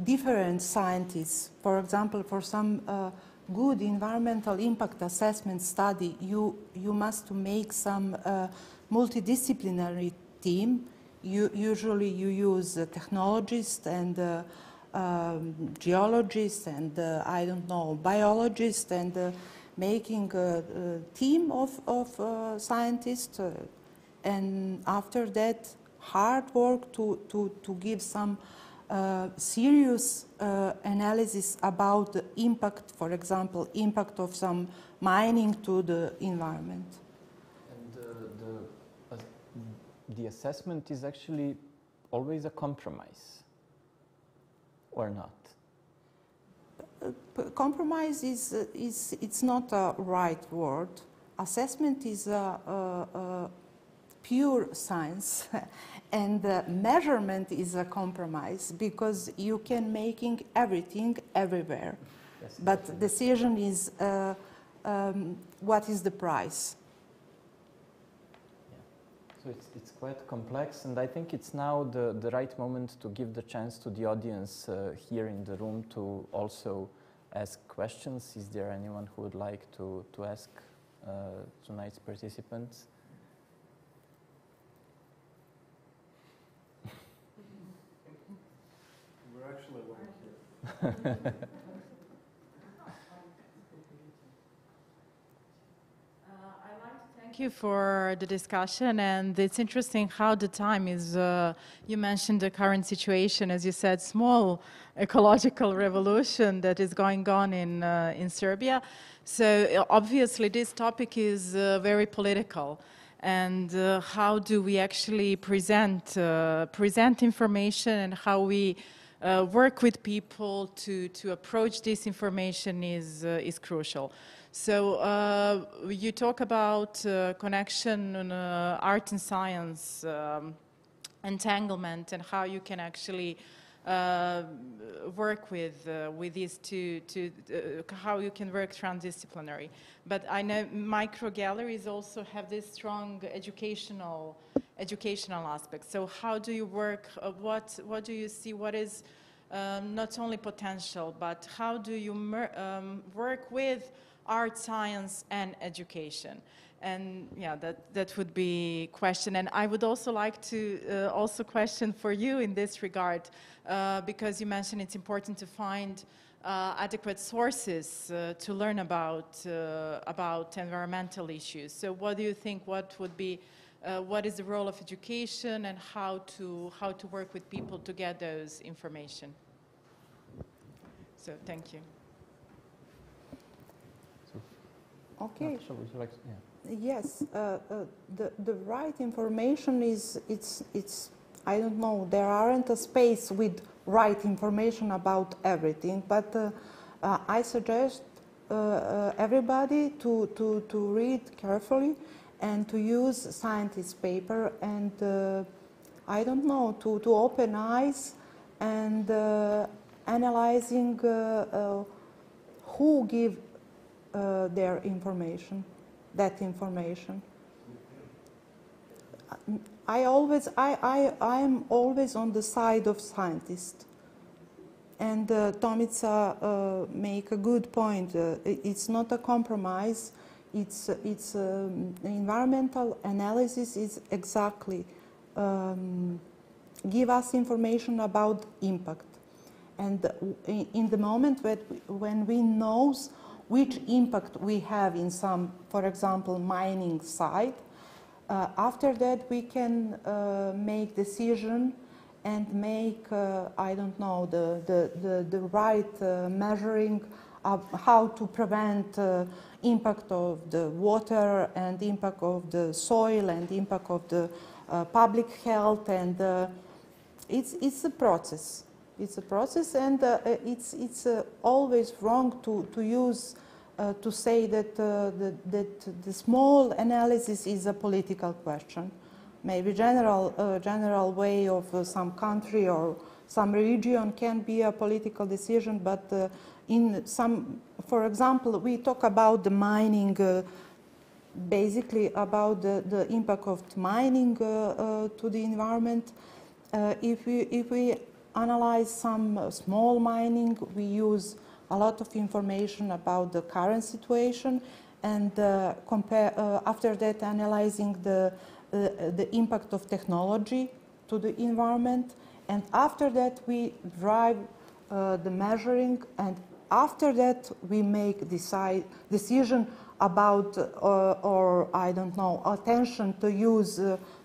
[SPEAKER 7] different scientists. For example, for some good environmental impact assessment study, you must make some multidisciplinary team. Usually you use technologists and geologists and I don't know, biologists, and making a team of scientists, and after that hard work to give some serious analysis about the impact, for example, impact of some mining to the environment.
[SPEAKER 4] And the assessment is actually always a compromise, or not?
[SPEAKER 7] Compromise it's not a right word. Assessment is a pure science, and measurement is a compromise because you can making everything everywhere, yes, but definitely. Decision is what is the price.
[SPEAKER 4] So it's quite complex, and I think it's now the right moment to give the chance to the audience here in the room to also ask questions. Is there anyone who would like to ask tonight's participants?
[SPEAKER 2] We're actually over here.
[SPEAKER 8] Thank you for the discussion, and it's interesting how the time is, you mentioned the current situation, as you said, small ecological revolution that is going on in Serbia. So obviously this topic is very political, and how do we actually present information, and how we work with people to approach this information is crucial. So you talk about connection on art and science, entanglement, and how you can actually work with these how you can work transdisciplinary. But I know microgalleries also have this strong educational aspect. So how do you work? What do you see? What is not only potential, but how do you work with art, science, and education? And yeah, that would be a question. And I would also like to also question for you in this regard, because you mentioned it's important to find adequate sources to learn about environmental issues. So what do you think? What would be what is the role of education, and how to work with people to get those information? So thank you.
[SPEAKER 7] Okay.
[SPEAKER 4] So would you like to, yeah.
[SPEAKER 7] Yes, the right information is, it's, I don't know, there aren't a space with right information about everything, but I suggest everybody to read carefully and to use scientists' paper and, I don't know, to open eyes and analyzing who give their information. That information. I'm always on the side of scientists, and Tomica make a good point. It's not a compromise. It's environmental analysis is exactly give us information about impact, and in the moment when we knows which impact we have in some, for example, mining site. After that, we can make decision and make, I don't know, the right measuring of how to prevent impact of the water and impact of the soil and impact of the public health, and it's a process. It's a process, and it's always wrong to use to say that the small analysis is a political question. Maybe general way of some country or some region can be a political decision, but in some, for example, we talk about the mining, basically about the impact of mining to the environment. If we analyze some small mining, we use a lot of information about the current situation, and compare after that analyzing the impact of technology to the environment, and after that we drive the measuring, and after that we make decision about or I don't know, attention to use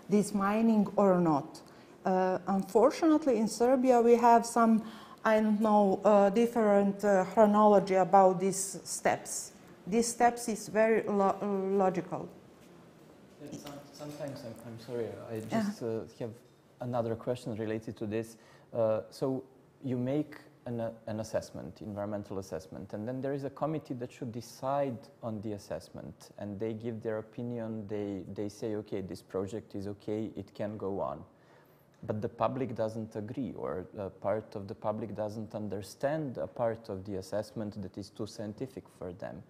[SPEAKER 7] this mining or not. Unfortunately, in Serbia, we have some, I don't know, different chronology about these steps. These steps is very logical.
[SPEAKER 4] Sometimes, I'm sorry, I just have another question related to this. So you make an assessment, environmental assessment, and then there is a committee that should decide on the assessment, and they give their opinion, they say, okay, this project is okay, it can go on. But the public doesn't agree, or part of the public doesn't understand a part of the assessment that is too scientific for them.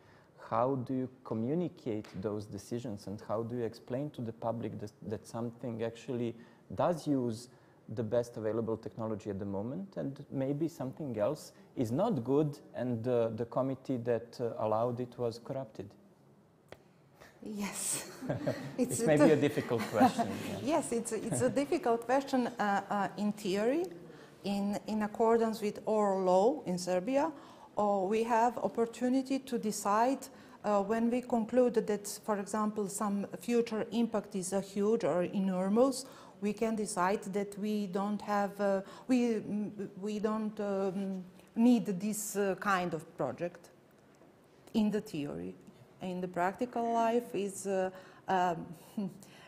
[SPEAKER 4] How do you communicate those decisions, and how do you explain to the public that something actually does use the best available technology at the moment, and maybe something else is not good, and the committee that allowed it was corrupted?
[SPEAKER 7] Yes.
[SPEAKER 4] It's maybe a difficult question. Yeah.
[SPEAKER 7] Yes, it's a difficult question in theory. In accordance with our law in Serbia, we have opportunity to decide when we conclude that, for example, some future impact is huge or enormous. We can decide that we don't have, we don't need this kind of project in the theory. In the practical life, is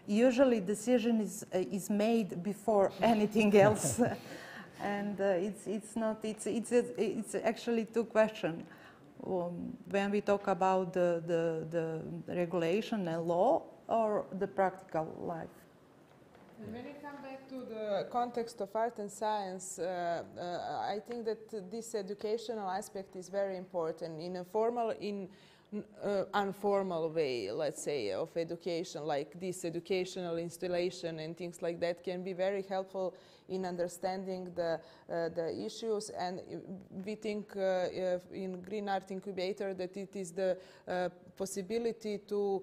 [SPEAKER 7] usually decision is made before anything else. and it's actually two questions. When we talk about the regulation and law or the practical life.
[SPEAKER 5] And when you come back to the context of art and science, I think that this educational aspect is very important in a formal, informal way, let's say, of education, like this educational installation and things like that can be very helpful in understanding the issues. And we think in Green Art Incubator that it is the possibility to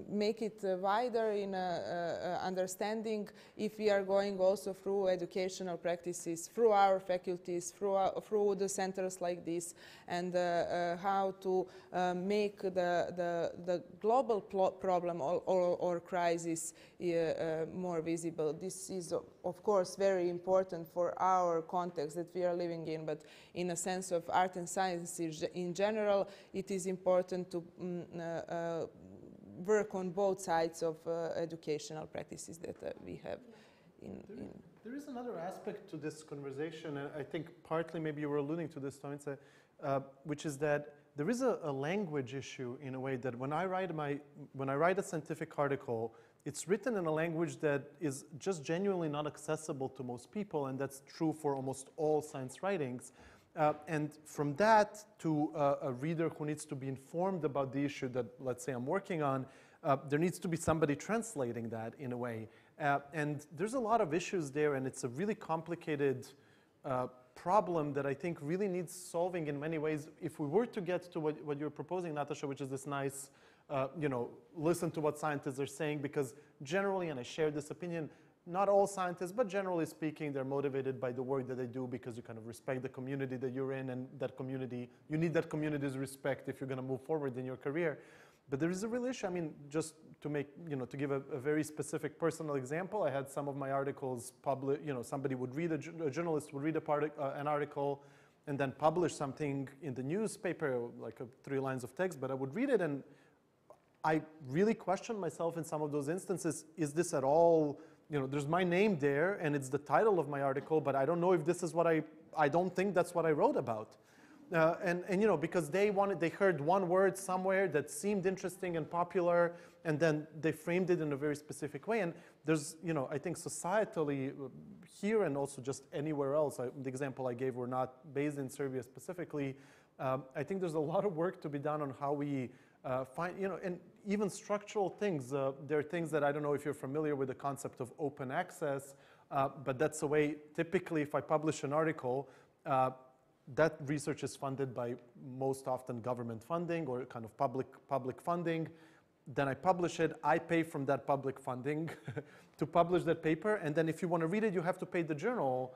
[SPEAKER 5] make it wider in understanding if we are going also through educational practices, through our faculties, through the centers like this, and how to make the global problem or crisis more visible. This is, of course, very important for our context that we are living in, but in a sense of art and science in general, it is important to work on both sides of educational practices that we have.
[SPEAKER 2] There is another aspect to this conversation, and I think partly maybe you were alluding to this, Tomice, which is that there is a language issue in a way that when I write a scientific article, it's written in a language that is just genuinely not accessible to most people, and that's true for almost all science writings. And from that to a reader who needs to be informed about the issue that, let's say, I'm working on, there needs to be somebody translating that in a way. And there's a lot of issues there, and it's a really complicated problem that I think really needs solving in many ways. If we were to get to what you're proposing, Natasha, which is this nice, listen to what scientists are saying, because generally, and I share this opinion, not all scientists, but generally speaking, they're motivated by the work that they do because you kind of respect the community that you're in, and that community, you need that community's respect if you're going to move forward in your career. But there is a real issue. I mean, just to make, to give a very specific personal example, I had some of my articles published, somebody would read, a journalist would read an article and then publish something in the newspaper, like 3 lines of text, but I would read it and I really questioned myself in some of those instances, is this at all, there's my name there and it's the title of my article, but I don't know if this is what I don't think that's what I wrote about. And because they heard one word somewhere that seemed interesting and popular, and then they framed it in a very specific way. And there's, I think societally here and also just anywhere else, the example I gave were not based in Serbia specifically. I think there's a lot of work to be done on how we find, and even structural things. There are things that I don't know if you're familiar with the concept of open access, but that's a way, typically if I publish an article, that research is funded by most often government funding or kind of public funding. Then I publish it, I pay from that public funding to publish that paper, and then if you want to read it, you have to pay the journal.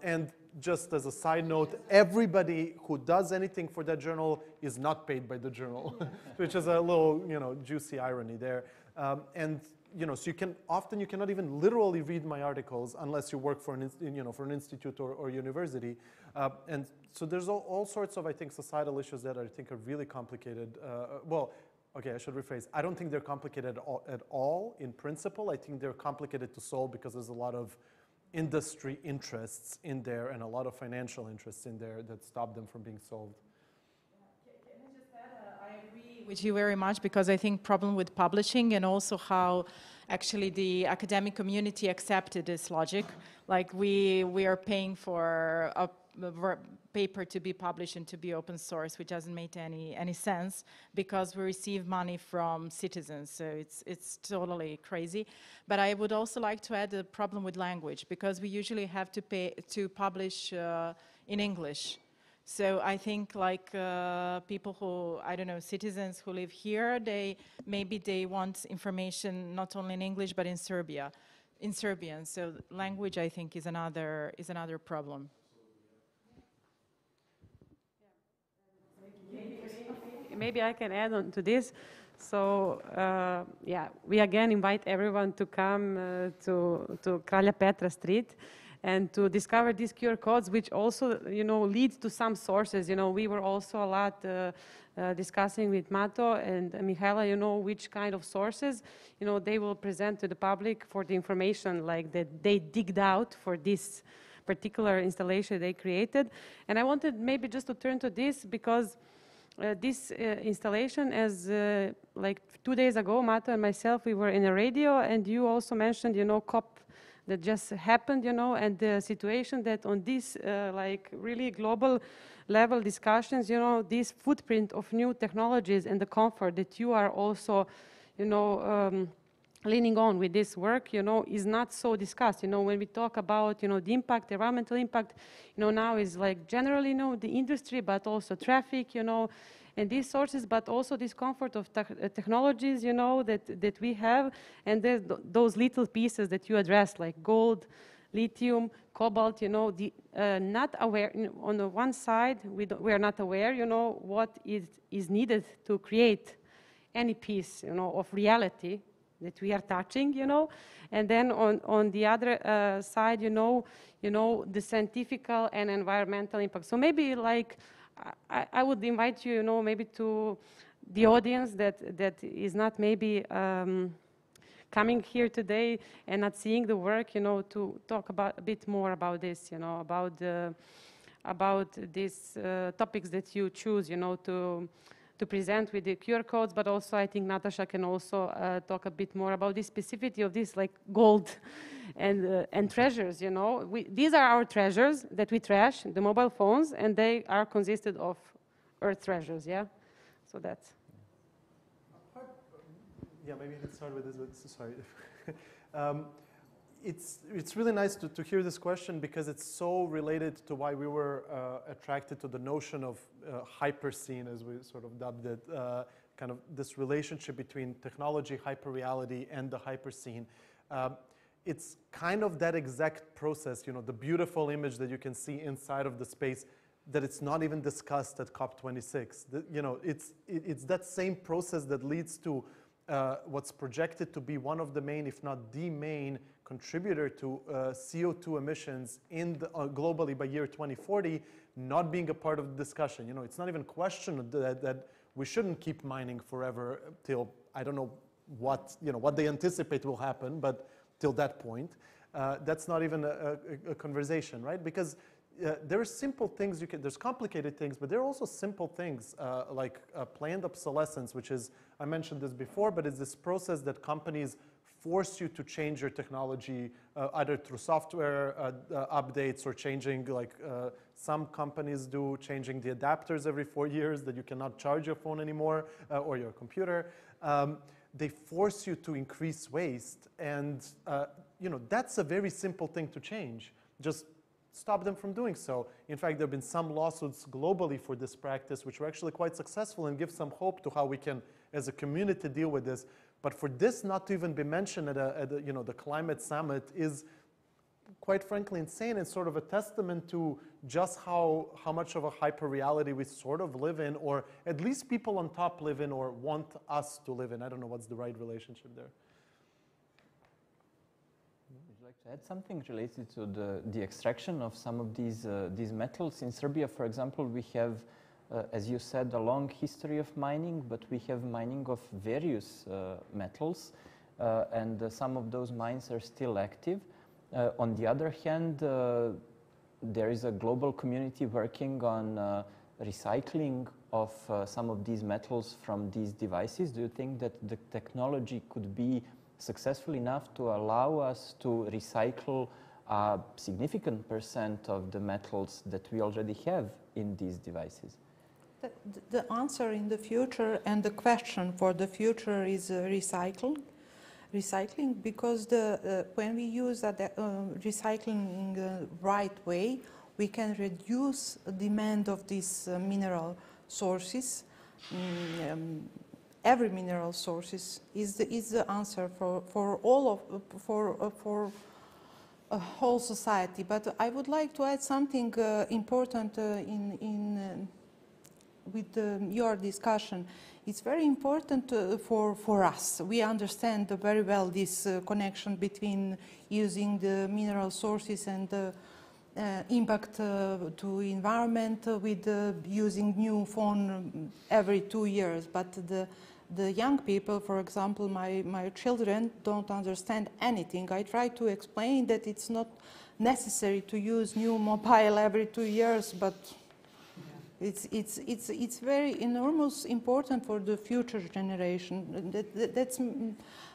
[SPEAKER 2] And just as a side note, everybody who does anything for that journal is not paid by the journal, which is a little, juicy irony there. And so you cannot even literally read my articles unless you work for an institute or university. And so there's all sorts of, I think, societal issues that I think are really complicated. Okay, I should rephrase. I don't think they're complicated at all in principle. I think they're complicated to solve because there's a lot of industry interests in there and a lot of financial interests in there that stop them from being solved.
[SPEAKER 8] Can I just add, I agree with you very much, because I think problem with publishing and also how actually the academic community accepted this logic. Like we are paying for a paper to be published and to be open source, which doesn't make any sense because we receive money from citizens. So it's totally crazy. But I would also like to add a problem with language, because we usually have to pay to publish in English. So I think like people who, I don't know, citizens who live here, maybe they want information not only in English but in Serbian. So language, I think, is another problem.
[SPEAKER 9] Maybe I can add on to this. So we again invite everyone to come to Kralja Petra Street and to discover these QR codes, which also, leads to some sources. We were also a lot discussing with Mato and Michaela, which kind of sources, they will present to the public for the information like that they digged out for this particular installation they created. And I wanted maybe just to turn to this because this installation, as like 2 days ago, Mato and myself, we were in a radio, and you also mentioned, you know, COP that just happened, you know, and the situation that on this like really global level discussions, you know, this footprint of new technologies and the comfort that you are also, you know, leaning on with this work, you know, is not so discussed. You know, when we talk about, you know, the impact, environmental impact, you know, now is like generally, you know, the industry, but also traffic, you know, and these sources, but also this comfort of technologies, you know, that we have, and there's those little pieces that you addressed, like gold, lithium, cobalt, you know, the not aware, on the one side, we are not aware, you know, what is needed to create any piece, you know, of reality that we are touching, you know, and then on the other side, you know, the scientific and environmental impact. So maybe like, I would invite you, you know, maybe to the audience that is not maybe coming here today and not seeing the work, you know, to talk about a bit more about this, you know, about these topics that you choose, you know, to present with the QR codes, but also I think Natasha can also talk a bit more about the specificity of this, like gold and treasures, you know. These are our treasures that we trash, the mobile phones, and they are consisted of earth treasures, yeah? So that's...
[SPEAKER 2] Yeah, maybe let's start with this. Sorry. It's really nice to hear this question because it's so related to why we were attracted to the notion of hyperscene, as we sort of dubbed it, kind of this relationship between technology, hyperreality, and the hyperscene. It's kind of that exact process, you know, the beautiful image that you can see inside of the space that it's not even discussed at COP26. You know, it's that same process that leads to what's projected to be one of the main, if not the main, contributor to CO2 emissions in globally by year 2040, not being a part of the discussion. You know, it's not even questioned that we shouldn't keep mining forever till, I don't know what, you know, what they anticipate will happen, but till that point, that's not even a conversation, right? Because there are simple things there's complicated things, but there are also simple things like planned obsolescence, which is, I mentioned this before, but it's this process that companies force you to change your technology either through software updates or changing, like some companies do, changing the adapters every 4 years that you cannot charge your phone anymore or your computer. They force you to increase waste, and you know, that's a very simple thing to change. Just stop them from doing so. In fact, there have been some lawsuits globally for this practice, which were actually quite successful and give some hope to how we can, as a community, deal with this. But for this not to even be mentioned at you know, the climate summit is, quite frankly, insane, and sort of a testament to just how much of a hyper reality we sort of live in, or at least people on top live in, or want us to live in. I don't know what's the right relationship there.
[SPEAKER 4] Would you like to add something related to the extraction of some of these metals? In Serbia, for example, we have, as you said, a long history of mining, but we have mining of various metals, and some of those mines are still active. On the other hand, there is a global community working on recycling of some of these metals from these devices. Do you think that the technology could be successful enough to allow us to recycle a significant % of the metals that we already have in these devices?
[SPEAKER 7] The answer in the future and the question for the future is recycling, because when we use recycling in the right way, we can reduce the demand of these mineral sources. Every mineral sources is the answer for a whole society. But I would like to add something important with your discussion. It's very important for us. We understand very well this connection between using the mineral sources and the impact to environment with using new phone every 2 years. But the young people, for example, my children don't understand anything. I try to explain that it's not necessary to use new mobile every 2 years, but it's very enormous important for the future generation.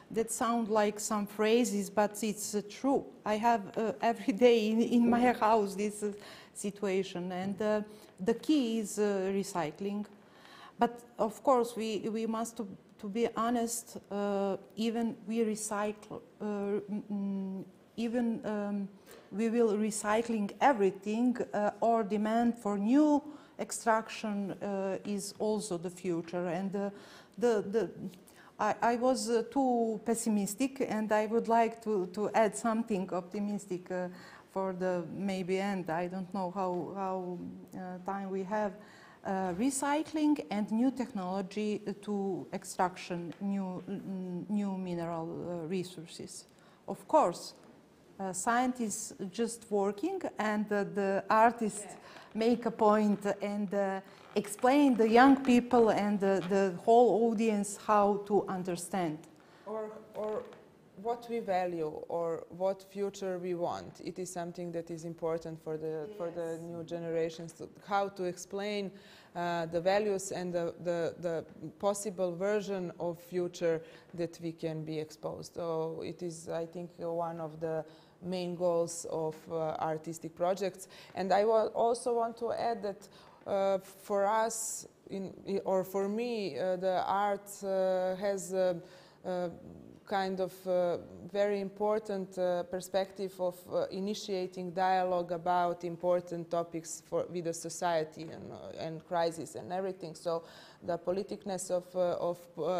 [SPEAKER 7] That sound like some phrases, but it's true. I have every day in my house this situation, and the key is recycling. But of course, we must, to be honest, even we recycle, we will recycling everything, or demand for new extraction is also the future. And I was too pessimistic, and I would like to add something optimistic for the maybe end. I don't know how time we have. Recycling and new technology to extraction new mineral resources. Of course, scientists just working, and the artists make a point and explain the young people and the whole audience how to understand.
[SPEAKER 5] Or what we value, or what future we want. It is something that is important for the new generations, how to explain the values and the possible version of future that we can be exposed. So it is, I think, one of the main goals of artistic projects. And I also want to add that for us, or for me, the art has kind of very important perspective of initiating dialogue about important topics with the society and crisis and everything. So the politicness of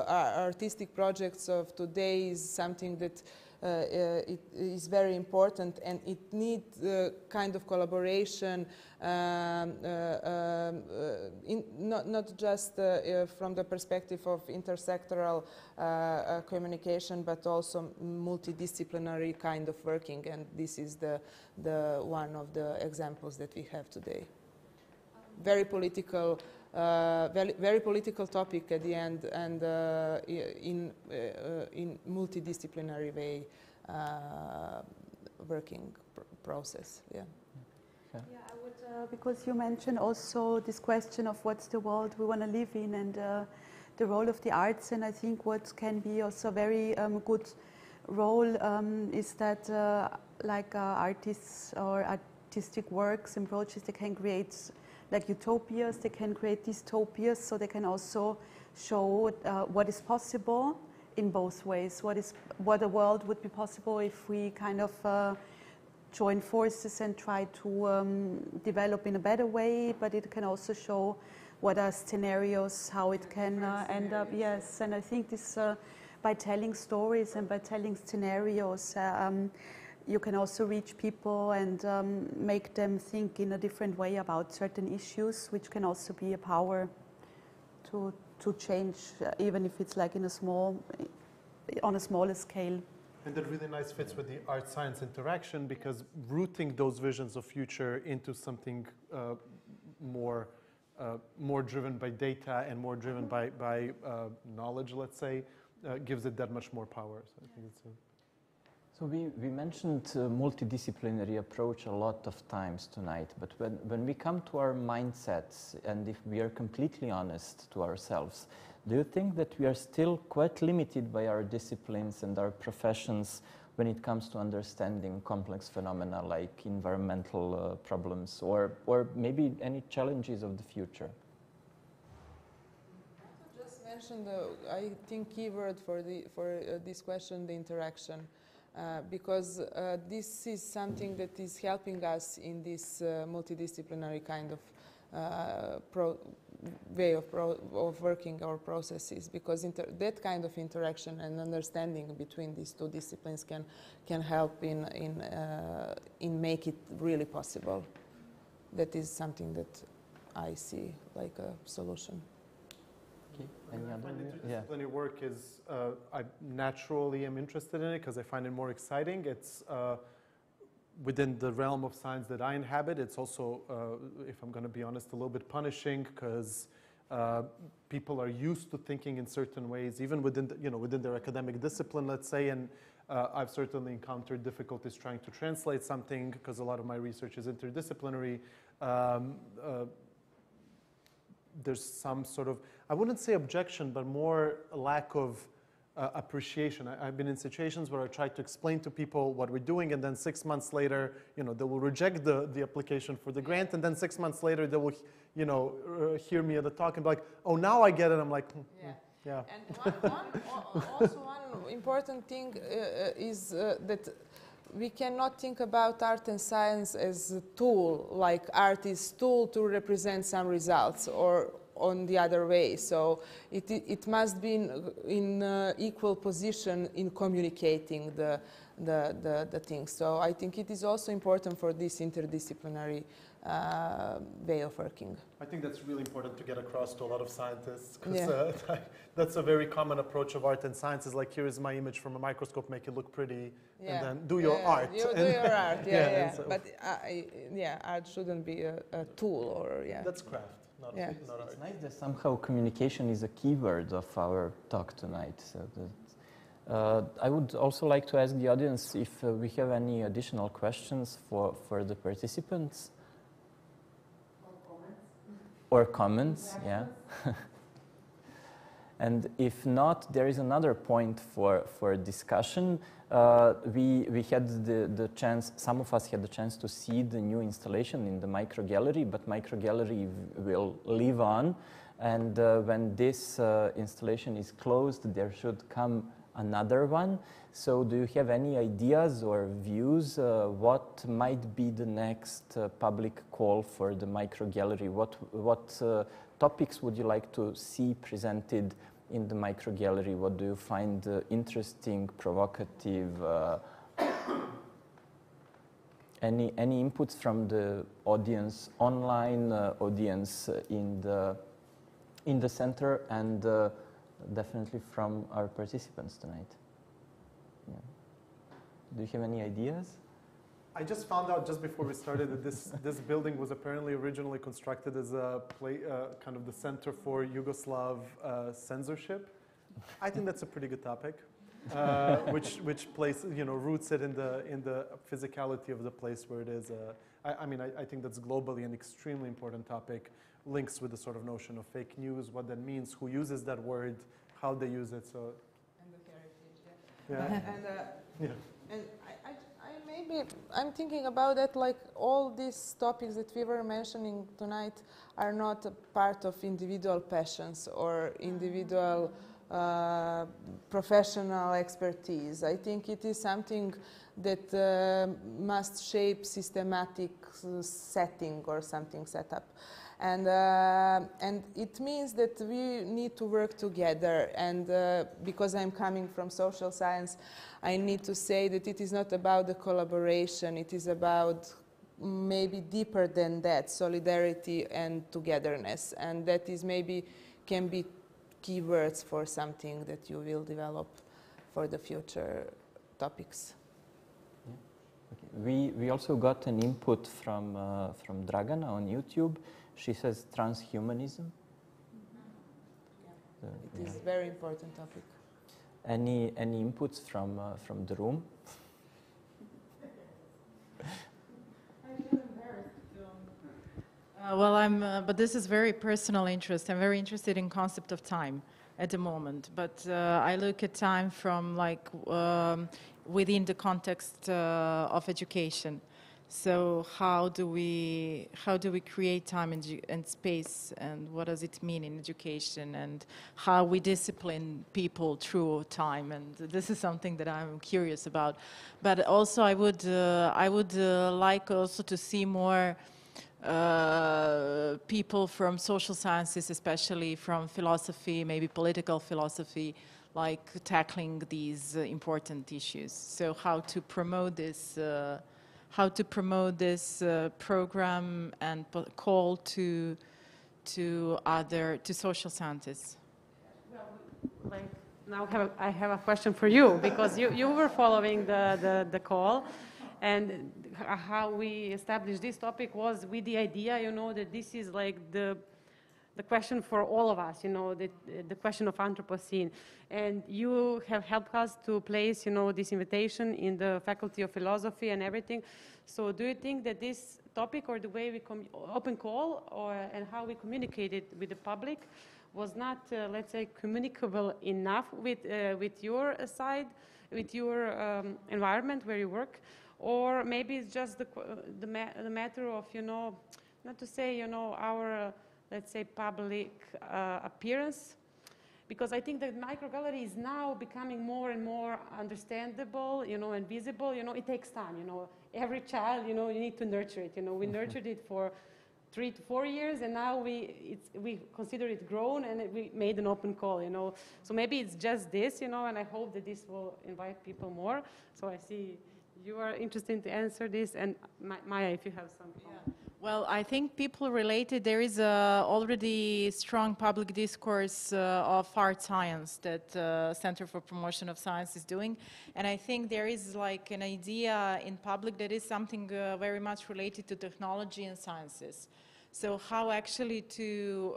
[SPEAKER 5] artistic projects of today is something that it is very important, and it needs kind of collaboration, not just from the perspective of intersectoral communication, but also multidisciplinary kind of working, and this is the one of the examples that we have today. Very political. Very political topic at the end, and in multidisciplinary way working process. Yeah.
[SPEAKER 6] Yeah, I would, because you mentioned also this question of what's the world we want to live in, and the role of the arts, and I think what can be also a very good role is that like artists or artistic works and projects, they can create like utopias, they can create dystopias, so they can also show what is possible in both ways. What a world would be possible if we kind of join forces and try to develop in a better way, but it can also show what are scenarios, how it can end up. Yes, and I think this by telling stories and by telling scenarios, you can also reach people and make them think in a different way about certain issues, which can also be a power to change, even if it's like on a smaller scale.
[SPEAKER 2] And that really nice fits with the art-science interaction, because rooting those visions of future into something more driven by data and more driven by knowledge, let's say, gives it that much more power. So I think it's
[SPEAKER 4] So we mentioned multidisciplinary approach a lot of times tonight, but when we come to our mindsets, and if we are completely honest to ourselves, do you think that we are still quite limited by our disciplines and our professions when it comes to understanding complex phenomena like environmental problems, or maybe any challenges of the future?
[SPEAKER 5] I just mentioned I think keyword for this question, the interaction. Because this is something that is helping us in this multidisciplinary kind of way of working our processes, because that kind of interaction and understanding between these two disciplines can help in make it really possible. That is something that I see like a solution.
[SPEAKER 2] Any other? Interdisciplinary work is, I naturally am interested in it because I find it more exciting. It's within the realm of science that I inhabit. It's also, if I'm going to be honest, a little bit punishing, because people are used to thinking in certain ways, even within within their academic discipline, let's say, and I've certainly encountered difficulties trying to translate something because a lot of my research is interdisciplinary. There's some sort of, I wouldn't say objection, but more a lack of appreciation. I've been in situations where I try to explain to people what we're doing, and then 6 months later, you know, they will reject the application for the grant, and then 6 months later, they will, you know, hear me at the talk and be like, oh, now I get it. I'm like, yeah.
[SPEAKER 5] And also one important thing is that we cannot think about art and science as a tool, like art is tool to represent some results, or on the other way. So it must be in equal position in communicating the things. So I think it is also important for this interdisciplinary way of working.
[SPEAKER 2] I think that's really important to get across to a lot of scientists, because that's a very common approach of art and science, is like, here is my image from a microscope, make it look pretty, and then do your art.
[SPEAKER 5] You do your art, So, but art shouldn't be a tool, or
[SPEAKER 2] That's craft. Not art.
[SPEAKER 4] It's nice that somehow communication is a keyword of our talk tonight. So I would also like to ask the audience if we have any additional questions for the participants. Or comments, yeah. And if not, there is another point for discussion. We had the chance, some of us had the chance to see the new installation in the Microgallery, but Microgallery will live on. And when this installation is closed, there should come another one. So do you have any ideas or views? What might be the next public call for the Microgallery? What topics would you like to see presented in the Microgallery? What do you find interesting, provocative? Any inputs from the audience, online audience in the center, and definitely from our participants tonight? Yeah. Do you have any ideas?
[SPEAKER 2] I just found out just before we started that this building was apparently originally constructed as a kind of the Center for Yugoslav censorship. I think that's a pretty good topic, which place, you know, roots it in the physicality of the place where it is. I mean, I think that's globally an extremely important topic. Links with the sort of notion of fake news, what that means, who uses that word, how they use it. So.
[SPEAKER 5] And the heritage, And I'm thinking about that, like all these topics that we were mentioning tonight are not a part of individual passions or individual professional expertise. I think it is something that must shape systematic setting or something set up. And it means that we need to work together, and because I'm coming from social science, I need to say that it is not about the collaboration, it is about maybe deeper than that, solidarity and togetherness, and that is maybe can be keywords for something that you will develop for the future topics.
[SPEAKER 4] Okay. We also got an input from Dragana on YouTube. She says transhumanism.
[SPEAKER 5] It is a very important topic.
[SPEAKER 4] Any inputs from the room?
[SPEAKER 8] But this is very personal interest. I'm very interested in concept of time at the moment. But I look at time from like within the context of education. So how do we create time and space, and what does it mean in education, and how we discipline people through time? And this is something that I'm curious about. But also I would like also to see more people from social sciences, especially from philosophy, maybe political philosophy, like tackling these important issues. So how to promote this program and call to social scientists.
[SPEAKER 9] Well, like now I have a question for you, because you were following the call, and how we established this topic was with the idea, you know, that this is like the the question for all of us, the question of Anthropocene. And you have helped us to place, this invitation in the Faculty of Philosophy and everything. So do you think that this topic, or the way we open call, and how we communicated with the public was not, let's say, communicable enough with your side, with your environment where you work? Or maybe it's just the matter of, not to say, our, let's say, public appearance? Because I think that microgallery is now becoming more and more understandable, and visible. It takes time, Every child, you need to nurture it. We nurtured it for 3 to 4 years, and now we consider it grown, and we made an open call, So maybe it's just this, and I hope that this will invite people more. So I see you are interested to answer this, and Maya, if you have some comments.
[SPEAKER 8] Yeah. Well, I think people related, there is already strong public discourse of art science that Center for Promotion of Science is doing. And I think there is like an idea in public that is something very much related to technology and sciences. So how actually to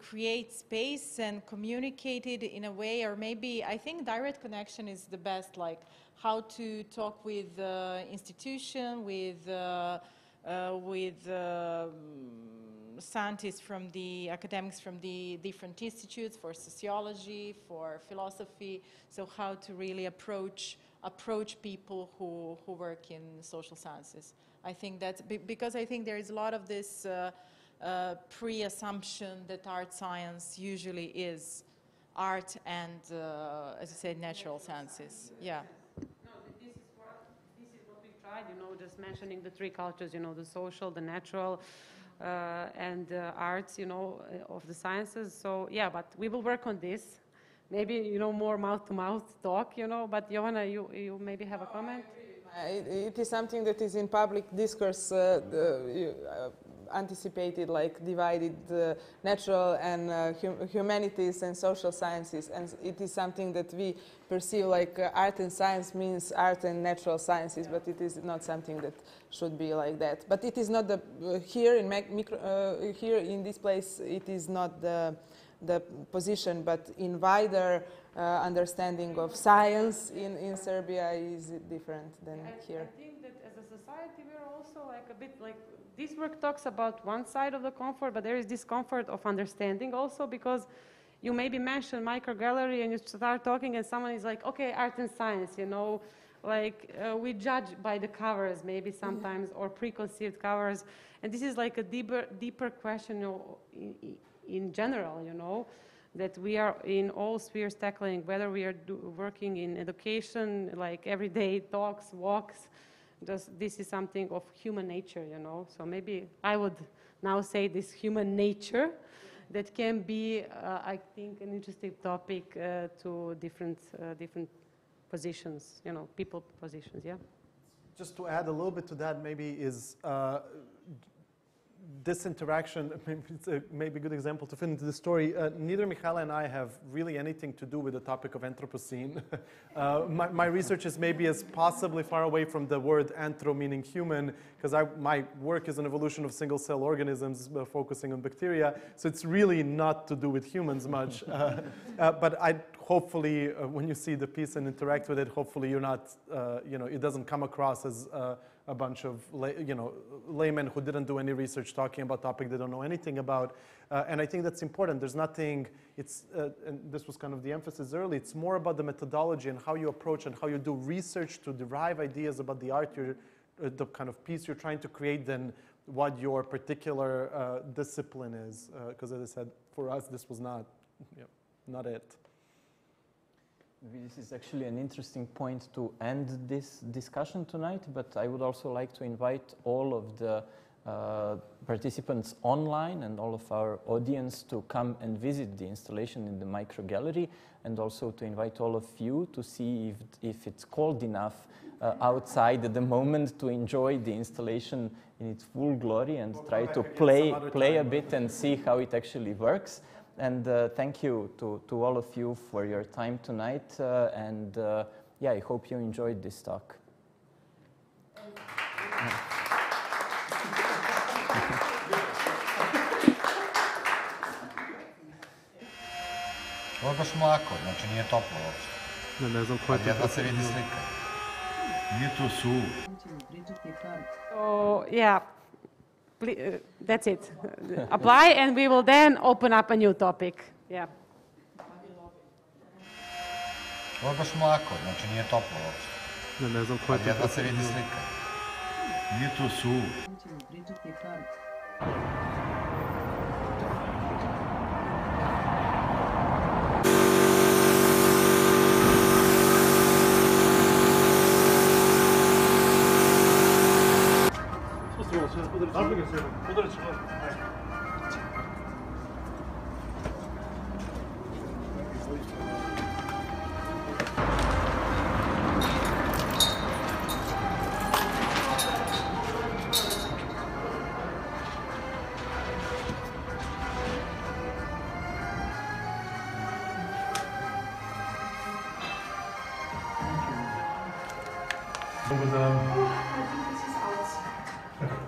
[SPEAKER 8] create space and communicate it in a way, or maybe I think direct connection is the best, like how to talk with institution, with scientists from the academics from the different institutes for sociology, for philosophy. So how to really approach people who work in social sciences. I think that's because I think there is a lot of this pre-assumption that art science usually is art and, as I said, natural sciences. Yeah.
[SPEAKER 9] Just mentioning the 3 cultures, the social, the natural, and arts, of the sciences. So, yeah, but we will work on this. Maybe, more mouth-to-mouth talk, But, Jovana, you maybe have a comment?
[SPEAKER 5] It is something that is in public discourse anticipated, like divided natural and humanities and social sciences, and it is something that we perceive like art and science means art and natural sciences, but it is not something that should be like that. But it is not the here in this place. It is not the position, but in wider understanding of science in Serbia is different than here.
[SPEAKER 9] I think that as a society we're also like a bit like. This work talks about one side of the comfort, but there is this comfort of understanding also, because you maybe mention Microgallery and you start talking and someone is like, okay, art and science, like we judge by the covers maybe sometimes, or preconceived covers. And this is like a deeper question in general, that we are in all spheres tackling, whether we are working in education, like everyday talks, walks. This is something of human nature, So maybe I would now say this human nature that can be, I think, an interesting topic to different positions, people positions, yeah.
[SPEAKER 2] Just to add a little bit to that, maybe is this interaction, it's maybe a good example to fit into the story. Neither Mikhail and I have really anything to do with the topic of Anthropocene. My research is maybe as possibly far away from the word anthro, meaning human, because my work is an evolution of single-cell organisms focusing on bacteria, so it's really not to do with humans much. But hopefully, when you see the piece and interact with it, hopefully you're not, it doesn't come across as a bunch of laymen who didn't do any research talking about a topic they don't know anything about. And I think that's important. There's nothing, and this was kind of the emphasis early, it's more about the methodology and how you approach and how you do research to derive ideas about the art, the kind of piece you're trying to create, than what your particular discipline is. Because as I said, for us, this was not it.
[SPEAKER 4] This is actually an interesting point to end this discussion tonight, but I would also like to invite all of the participants online and all of our audience to come and visit the installation in the Microgallery, and also to invite all of you to see if it's cold enough outside at the moment to enjoy the installation in its full glory and try to play a bit and see how it actually works. And thank you to all of you for your time tonight. I hope you enjoyed this talk.
[SPEAKER 1] Ovo je baš mlako, znači nije toplo uopšte.
[SPEAKER 2] Ne znam koja je
[SPEAKER 1] Jedva se vidi slika. Nije to suvo.
[SPEAKER 9] So yeah, that's it. Apply and we will then open up a new topic. Yeah.
[SPEAKER 1] Ovo je baš mlako, znači nije toplo uopšte.
[SPEAKER 2] Ne znam koja je
[SPEAKER 1] Jedva se vidi slika. Nije to suvo.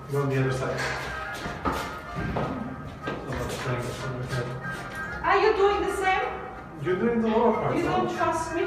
[SPEAKER 10] Go on the other side.
[SPEAKER 3] Are you doing the same?
[SPEAKER 10] You're doing the lower part.
[SPEAKER 3] You don't trust me?